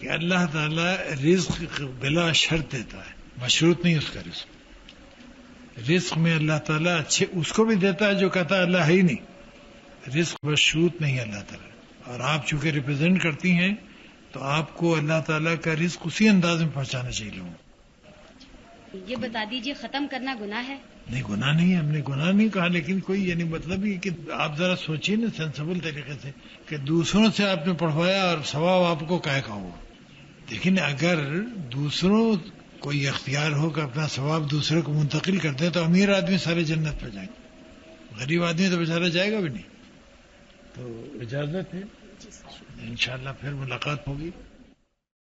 [SPEAKER 1] کہ اللہ تعالیٰ رزق بلا شرط دیتا ہے، مشروط نہیں اس کا رزق میں اللہ تعالیٰ اچھے اس کو بھی دیتا ہے جو کہتا ہے اللہ ہے ہی نہیں، رزق مشروط نہیں اللہ تعالیٰ. اور آپ چونکہ ریپرزینٹ کرتی ہیں تو آپ کو اللہ تعالیٰ کا رزق اسی انداز میں پہنچانا چاہیے لوگوں.
[SPEAKER 2] یہ بتا دیجئے ختم کرنا گناہ ہے؟
[SPEAKER 1] نہیں گناہ نہیں ہے، ہم نے گناہ نہیں کہا، لیکن کوئی یعنی مطلب یہ کہ آپ ذرا سوچیے نا سینسیبل طریقے سے کہ دوسروں سے آپ نے پڑھوایا اور ثواب آپ کو کہے کا ہوا. لیکن اگر دوسروں کوئی اختیار ہو کہ اپنا ثواب دوسرے کو منتقل کرتے ہیں تو امیر آدمی سارے جنت پہ جائیں گے، غریب آدمی تو بیچارہ جائے گا بھی نہیں. تو اجازت ہے، انشاءاللہ پھر ملاقات ہوگی.